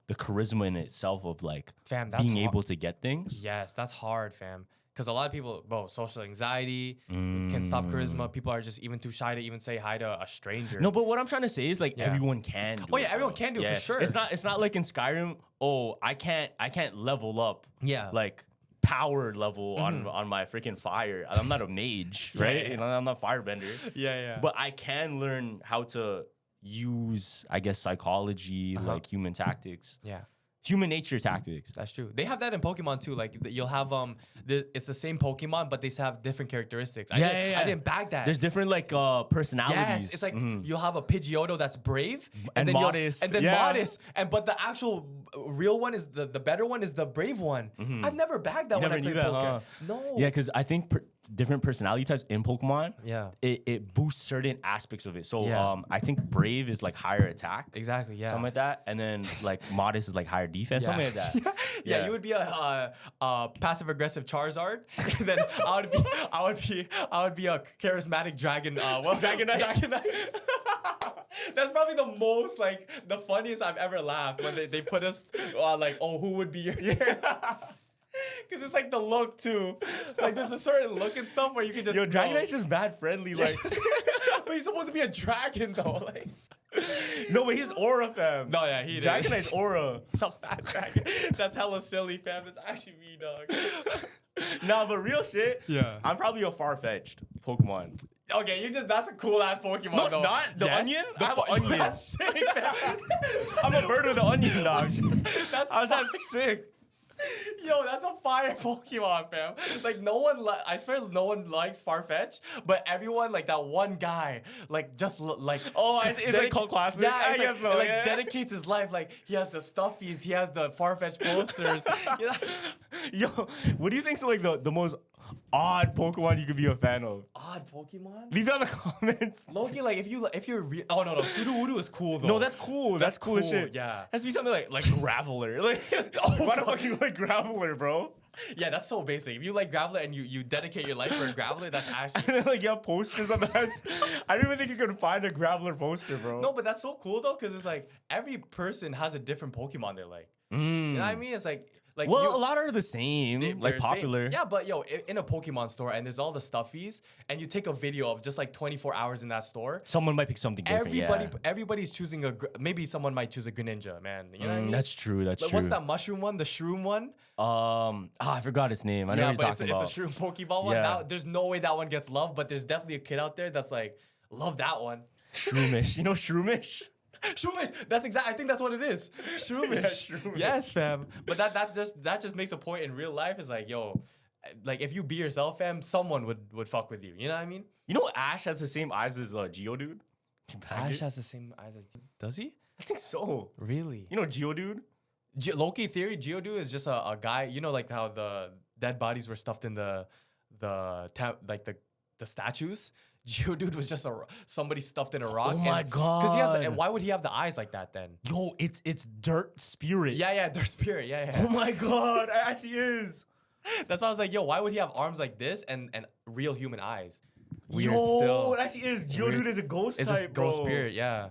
the charisma in itself of like Fam, that's being hard. able to get things. Yes, that's hard, fam. Because a lot of people, bro, social anxiety can stop charisma. People are just even too shy to even say hi to a stranger. No, but what I'm trying to say is like Yeah. everyone can do Oh, it. yeah, everyone bro. can do it for sure. It's not like in Skyrim, oh, I can't level up Yeah. like power level on my freaking fire. I'm not a mage, right? Yeah. You know, I'm not a firebender. Yeah. But I can learn how to use, I guess, psychology, like human tactics, Yeah. human nature tactics. That's true. They have that in Pokemon too. Like you'll have it's the same Pokemon, but they have different characteristics. Yeah. I didn't bag that. There's different like personalities. Yes, it's like you'll have a Pidgeotto that's brave And then you'll- modest, and then yeah. modest, but the actual real one is the better one is the brave one. I've never bagged that You when never I knew played that, poker. huh? No. Yeah, because I think different personality types in Pokemon, Yeah. it boosts certain aspects of it. So Yeah. I think brave is like higher attack. Exactly. Yeah. Something like that. And then like modest is like higher defense. Something like that. Yeah, you would be a passive aggressive Charizard, and then I would be a charismatic dragon. Dragonite. That's probably the most like the funniest I've ever laughed when they put us like, oh, who would be your Because it's like the look too. Like there's a certain look and stuff where you can just Yo, know. Dragonite's just bad friendly. Like, But he's supposed to be a dragon though. Like no, but he's aura, fam. no, yeah, he is. Dragonite's aura. It's a fat dragon. That's hella silly, fam. That's actually me, dog. Nah, but real shit. Yeah. I'm probably a far-fetched Pokemon. Okay, that's a cool ass Pokemon. No, it's though. not. The Yes? onion? The I have an onion. That's sick, man. I'm a bird with an onion, dogs. That's I was that fire. sick. Yo, that's a fire Pokemon, fam. Like no one, I swear, no one likes Farfetch, but everyone, like that one guy, like just like Oh, is it cult classic? Yeah, I it's guess like, so, like yeah. dedicates his life. Like he has the stuffies, he has the Farfetch posters. You know? Yo, what do you think's like the most odd Pokemon you could be a fan of? Odd Pokemon. Leave that in the comments. Loki, like if you're oh no Sudowoodo is cool though. No, that's cool. That's cool as cool, shit. yeah. Has to be something like Graveler. Like, why the fuck you like Graveler, bro? Yeah, that's so basic. If you like Graveler and you dedicate your life for a Graveler, that's actually And then, like, you have posters on that. I didn't even think you could find a Graveler poster, bro. no, but that's so cool though, because it's like every person has a different Pokemon they like. You know what I mean? It's like Well, you- a lot are the same, they're like the same. popular. Yeah, but yo, in a Pokemon store and there's all the stuffies, and you take a video of just like 24 hours in that store. Someone might pick something different. Everybody's choosing maybe someone might choose a Greninja, man. You know what I mean? That's true. That's Like, true. what's that mushroom one? The shroom one? I forgot his name. I know Yeah, what you're but talking it's about. a shroom Pokeball one. Yeah. That, there's no way that one gets love, but there's definitely a kid out there that's like, love that one. Shroomish. You know Shroomish? Shroomish. That's I think that's what it is. Shroomish. Yeah, Shroomish. Yes, fam. But that just makes a point in real life. Is like, yo, like if you be yourself, fam, someone would fuck with you. You know what I mean? You know Ash has the same eyes as Geodude? Ash has the same eyes. Does he? I think so. Really? You know Geodude? Loki theory. Geodude is just a guy. You know, like how the dead bodies were stuffed in the statues. Geodude was just somebody stuffed in a rock. Oh my Because he has God. and why would he have the eyes like that then? Yo, it's Dirt Spirit. Yeah, their spirit. Yeah. Oh my God, it actually is. That's why I was like, yo, why would he have arms like this and real human eyes? Weird Yo, still. it actually is. Geodude Weird. is a ghost It's type, a ghost bro. spirit, yeah.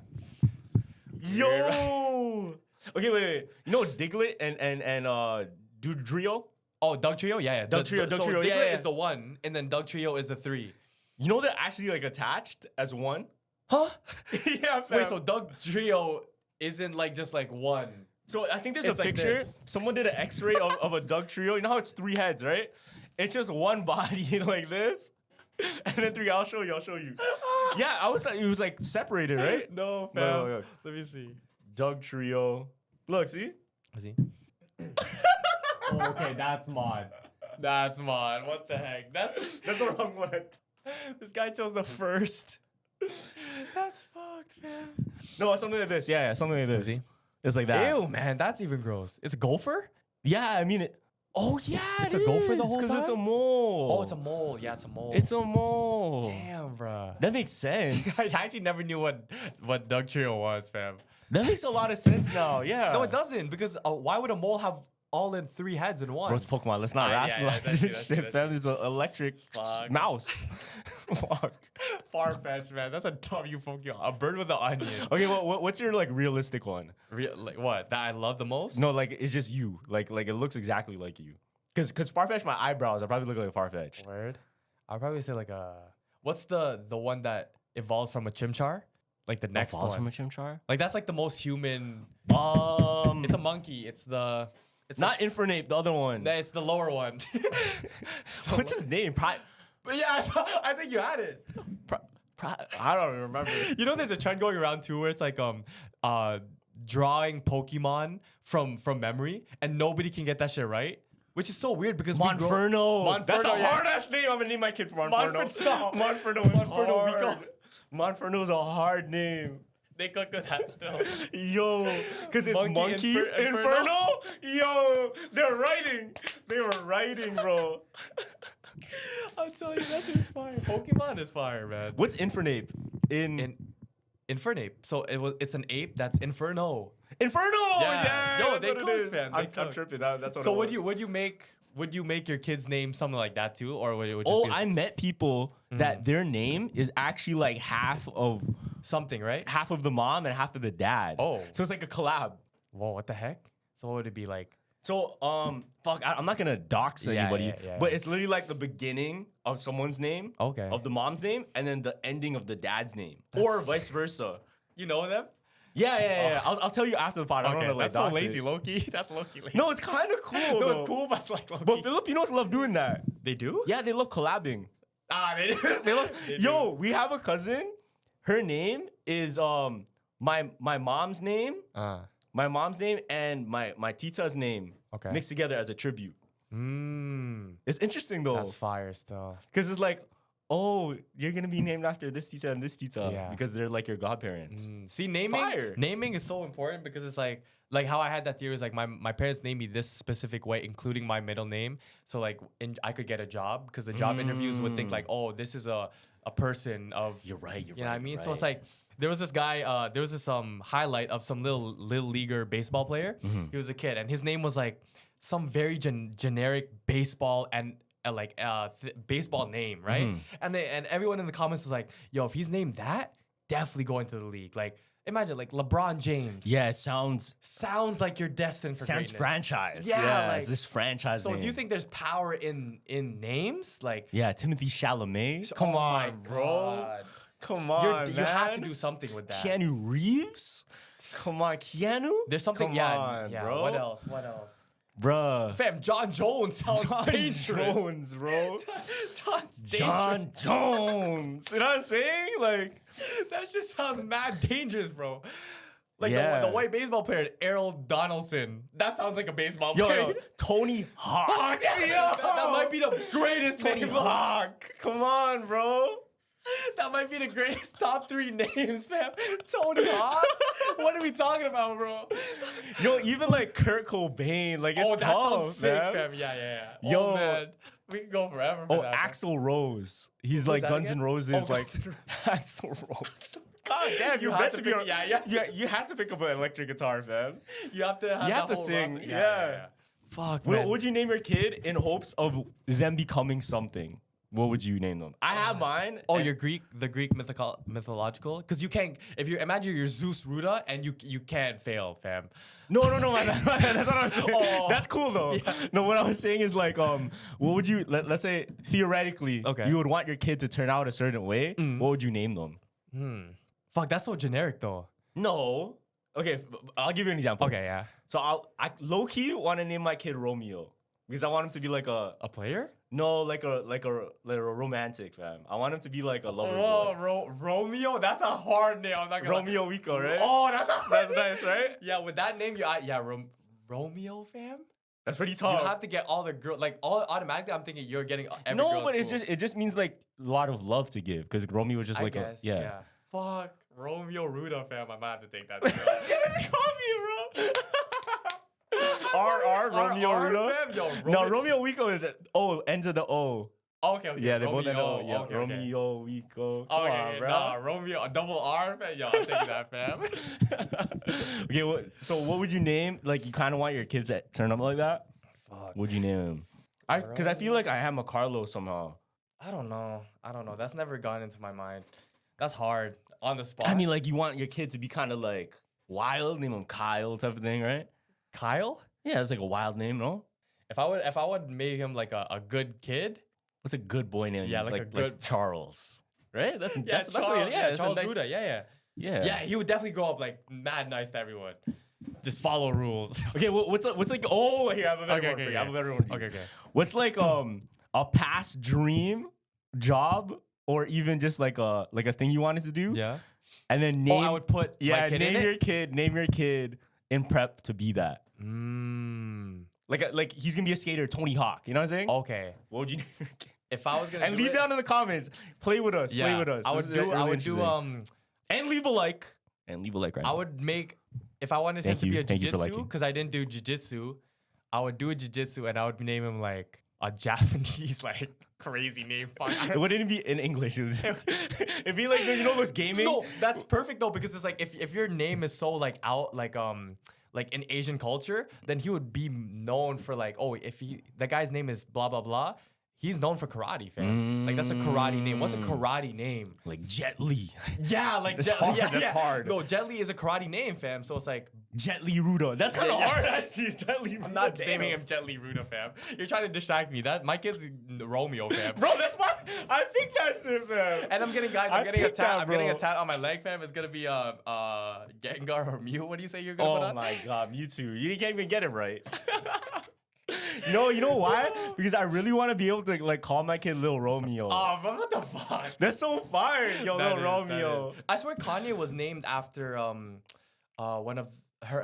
Yo. Okay, wait. You know Diglett and Dugtrio? Oh, Doug Trio? Yeah. Doug Trio, So yeah, Diglett yeah. is the 1, and then Doug Trio is the 3. You know they're actually like attached as one? Huh? Yeah, fam. Wait, so Doug Trio isn't like just like 1. So I think there's It's a like picture. this. Someone did an X-ray of a Doug Trio. You know how it's 3 heads, right? It's just one body like this, and then 3. I'll show you. Yeah, I was like, it was like separated, right? No, fam. No. Let me see. Doug Trio. Look, see? See? Oh, okay, that's mod. That's mod. What the heck? That's That's the wrong one. this guy chose the first. That's fucked, man. No, it's something like this. Yeah, something like this. See? It's like that. Ew, man, that's even gross. It's a gopher? Yeah, I mean it. Oh yeah, It's a gopher the whole because it's a time? mole. Oh, it's a mole. Yeah, it's a mole. It's a mole. Damn, bro. That makes sense. I actually never knew what Doug Trio was, fam. That makes a lot of sense now. Yeah. No, it doesn't, because why would a mole have all in 3 heads in one? Bro, it's Pokemon. Let's not Yeah, rationalize that's true, this that's true, shit, that's fam. It's an electric Fuck. mouse. Fuck. Far-fetched, man. That's a W Pokemon. A bird with an onion. Okay, what's your like realistic one? Like what? That I love the most? No, like it's just you. Like it looks exactly like you. Cause Farfetch, my eyebrows, I probably look like Farfetch. Word. I'll probably say like a. What's the one that evolves from a Chimchar? Like the next Falls one. from a Chimchar? Like that's like the most human. It's It's a monkey. It's the. It's not Infernape, the other one. It's the lower one. What's his name? But yeah, I think you had it. I don't remember. You know, there's a trend going around too where it's like drawing Pokemon from memory, and nobody can get that shit right. Which is so weird because Monferno. That's a yeah. hard ass name. I'm gonna name my kid Monferno. Stop. Monferno is Monferno, hard. Monferno's a hard name. They cooked with that still. Yo, because it's Monkey Inferno? Inferno. Yo, they're writing. They were writing, bro. I'm telling you, that shit is fire. Pokemon is fire, man. What's Infernape? Infernape. So it's an ape that's Inferno. Inferno. Yeah. Yeah. Yo, that's they what it cooked, is. man. They I'm cooked. tripping. That's what. So it was. would you make your kid's name something like that too, or would it just Oh, be I met people that their name is actually like half of something, right? the mom and half of the dad. Oh. So it's like a collab. Whoa, what the heck? So what would it be like? So, fuck, I'm not gonna dox Yeah, anybody, yeah. but it's literally like the beginning of someone's name, Okay. of the mom's name, and then the ending of the dad's name, or That's- vice versa. You know them? Yeah. I'll tell you after the pod. I don't want to like that's so dox lazy, it. Low-key. That's low-key lazy. No, it's kind of cool. No, it's though. cool, but it's like low-key. But Filipinos love doing that. They do? Yeah, they love collabing. Ah, they do. They love. They do. Yo, we have a cousin. Her name is my mom's name. My mom's name and my tita's name Okay. mixed together as a tribute. Mmm. It's interesting though, That's fire still. because it's like, oh, you're gonna be named after this tita and this tita Yeah. because they're like your godparents. See, naming Fire. naming is so important because it's like how I had that theory is like my parents named me this specific way, including my middle name. So like I could get a job because the job interviews would think like, oh, this is a person of You're right. You're you know right. what I mean? you're So it's right. like there was this guy, there was this highlight of some little leaguer baseball player. He was a kid, and his name was like some very generic baseball and baseball name, right? And everyone in the comments was like, "Yo, if he's named that, definitely going to the league." Like, imagine like LeBron James. yeah, it sounds sounds like you're destined for sounds greatness. franchise. Yeah, like- it's this franchise. So name. do you think there's power in names? Like, Yeah, Timothy Chalamet. Come oh my on, bro. God. Come on, You have to man. do something with that. Keanu Reeves. Come on, Keanu. There's something, Come yeah, on, yeah. bro. What else? What else? Bruh. Fam, John Jones sounds John dangerous. Jones, bro. John's dangerous. John Jones. You know what I'm saying? Like, That just sounds mad dangerous, bro. Like Yeah. the white baseball player, Errol Donaldson. That sounds like a baseball yo, player. yo, Tony Hawk. Hawk, yeah. That might be the greatest Tony name. Hawk. Come on, bro. That might be the greatest top 3 names, fam. Tony Hawk? What are we talking about, bro? Yo, even like Kurt Cobain. Like, it's Oh, that tough, sounds sick, man. fam. Yeah. Yo. Oh, man. We can go forever for Oh, that. Axl Rose. He's like that Guns again? N' Roses. Oh, like Guns N' Axl Rose. God damn, You you have had to to be. pick- yeah. You had to pick up an electric guitar, man. You have to have, You have the to whole sing. roster. Yeah. Fuck, What man. would you name your kid in hopes of them becoming something? what would you name them? I have mine. Oh, and- you're the Greek mythological? Because you can't, if you imagine you're Zeus Ruta and you can't fail, fam. No, my bad. That's what I was saying. Oh. That's cool though. No, what I was saying is like, what would you let's say theoretically, Okay. you would want your kid to turn out a certain way. What would you name them? Fuck, that's so generic though. No. Okay, I'll give you an example. Okay, yeah. So I low key want to name my kid Romeo because I want him to be like a player? no, like a romantic fam. I want him to be like a lover Oh, boy. Romeo? That's a hard name. I'm not gonna Romeo Wico, right? Oh, that's a hard That's name. nice, right? Yeah, with that name, Romeo, fam? That's pretty You tough. have to get all the girl, like all automatically. I'm thinking you're getting every No, girl but in it's school. just it just means like a lot of love to give because Romeo was just I like guess, a yeah. Fuck. Romeo Ruta, fam. I might have to take that. Call me, bro. R Romeo R, Ruta. fam? Yo, No, Romeo Wico is O ends in the O. Okay. Yeah, they both end in O. Yeah, okay. Romeo Wico. Come Okay, on, bro. nah, Romeo, a double R, fam. Yo, I'm taking that, fam. Okay, so what would you name? Like, you kind of want your kids to turn up like that? Fuck. What'd you name him? Because I feel like I have a Carlos somehow. I don't know. That's never gone into my mind. That's hard on the spot. I mean, like, you want your kid to be kind of like wild, name him Kyle type of thing, right? Kyle? Yeah, it's like a wild name, no? If I would make him like a good kid, What's a good boy name? Yeah, like a good- Charles, right? That's Charles, definitely that's a Charles nice- Ruta, yeah. Yeah. Yeah, he would definitely grow up like mad nice to everyone. Just follow rules. Okay, what's like? Oh, here I have a better Okay, one for okay, you. I have yeah. a better one. For you. Okay. What's like a past dream job or even just like a thing you wanted to do? Yeah. And then name. I would put my kid name in your it? kid. Name your kid in prep to be that. Mm. Like he's gonna be a skater, Tony Hawk. You know what I'm saying? Okay. What would you name your kid? If I was gonna And do leave it, down in the comments. Play with us. Play with us. I This would is do. really I would do. interesting. And leave a like. And leave a like right I now. would make if I wanted him Thank to you. be a Thank you for jiu-jitsu liking. because I didn't do jiu-jitsu. I would do a jiu-jitsu and I would name him like a Japanese like crazy name. Fuck. I It don't- wouldn't be in English. It'd be like those gaming. No, that's perfect though because it's like if your name is so like out like in Asian culture, then he would be known for like if the guy's name is blah blah blah. He's known for karate, fam. Like that's a karate name. What's a karate name? Like Jet Li. Yeah, like That's hard, Yeah, that's yeah. hard. No, Jet Li is a karate name, fam. So it's like Jet Li Ruta. That's kind of Yeah. hard actually. Jet Li Ruta. I'm not Damn. naming him Jet Li Ruta, fam. You're trying to distract me. That my kid's Romeo, fam. Bro, that's why I think that shit, man. And I'm getting I a picked tat. that, I'm getting a bro. tat on my leg, fam. It's gonna be Gengar or Mew. What do you say you're gonna put Oh on? my god, you too. You can't even get it right. You know why? Because I really want to be able to like call my kid Lil Romeo. Oh, but what the fuck? That's so fire, yo, That Lil is- Romeo. that is. I swear Kanye was named after one of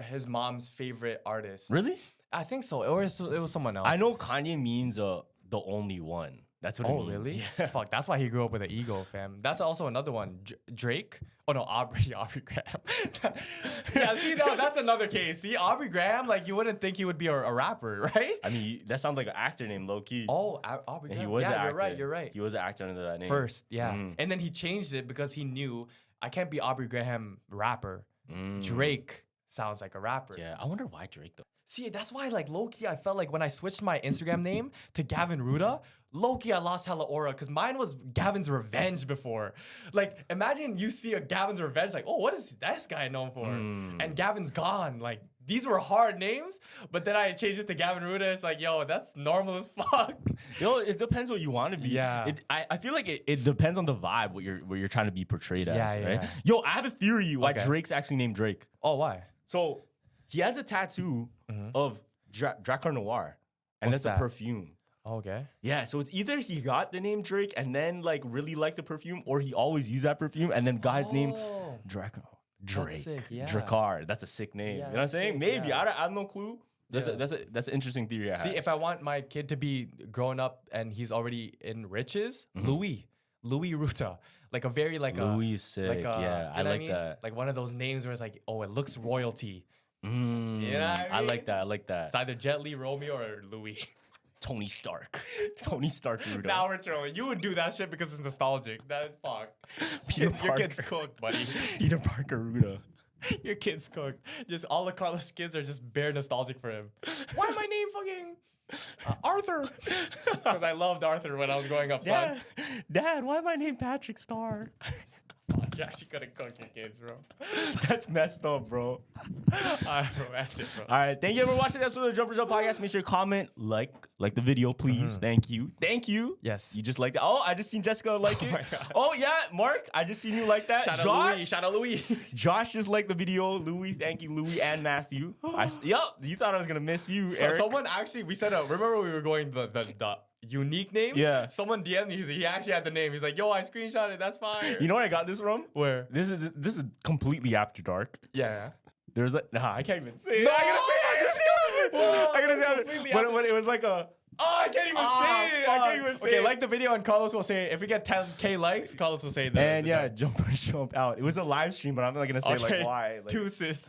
his mom's favorite artists. Really? I think so. Or it was someone else. I know Kanye means the only one. That's what it Oh, means. really? Yeah. Fuck, that's why he grew up with an ego, fam. That's also another one. Drake? Oh, no, Aubrey Graham. Yeah, see, no, that's another case. See, Aubrey Graham, like, you wouldn't think he would be a rapper, right? I mean, that sounds like an actor name, low key. Oh, Aubrey Yeah, Graham. he was an yeah, actor. you're right. He was an actor under that name. First, yeah. Mm. And then he changed it because he knew I can't be Aubrey Graham rapper. Drake sounds like a rapper. Yeah, I wonder why Drake though. See, that's why, like, low-key, I felt like when I switched my Instagram name to Gavin Ruta, low-key, I lost hella aura, because mine was Gavin's Revenge before. Like, imagine you see a Gavin's Revenge, like, oh, what is this guy known for? And Gavin's gone. Like, these were hard names, but then I changed it to Gavin Ruta. It's like, yo, that's normal as fuck. Yo, it depends what you want to be. Yeah. I feel like it depends on the vibe what you're trying to be portrayed as, Yeah, right? yeah. Yo, I have a theory why Okay. Drake's actually named Drake. Oh, why? So he has a tattoo of Dracar Noir, and What's that's that? a perfume. Okay. Yeah, so it's either he got the name Drake and then like really liked the perfume, or he always used that perfume and then got his name Oh. Draco. Drake. sick, yeah. Dracar. That's a sick name. Yeah, you know what I'm that's saying? sick, Maybe. yeah. I have no clue. That's Yeah. that's an interesting theory I See, have. if I want my kid to be grown up and he's already in riches, Louis Ruta, like a very like Louis is sick. like a, yeah, I you know what like mean? that. Like one of those names where it's like, oh, it looks royalty. Mm, You know what I I mean? like that. I like that. It's either Jet Li, Romeo, or Louis. Tony Stark. Tony Stark Ruta. Now we're trolling. You would do that shit because it's nostalgic. That fuck. Peter Your kid's Parker. cooked, buddy. Peter Parker Ruta. Your kid's cooked. Just all the Carlos kids are just bare nostalgic for him. Why my name fucking Arthur. Because I loved Arthur when I was growing up, son. Dad, why am I named Patrick Star? You actually could have cooked your kids, bro. That's messed up, bro. I'm romantic, bro. All right, thank you for watching the episode of the Jumpers Up Podcast. Make sure you comment, like the video, please. Thank you. Yes. You just liked it. Oh, I just seen Jessica like it. my God. Oh yeah, Mark, I just seen you like that. Shout out Josh, Louis. Shout out Louis. Josh just liked the video. Louis, thank you, Louis and Matthew. Yup, you thought I was gonna miss you, So Eric. someone actually, we said, remember we were going the unique names? Yeah. Someone DM'd me. He actually had the name. He's like, yo, I screenshot it. That's fire. You know where I got this from? Where? This is completely after dark. Yeah. There's like, I can't even say it. No, I gotta say it. completely But it was like a. Oh, I can't even say it. I can't even say Okay, it. like the video, and Carlos will say, if we get 10K likes, Carlos will say that. And yeah, Jumpers Jump Out. It was a live stream, but I'm not gonna say like why. Like, Two sis.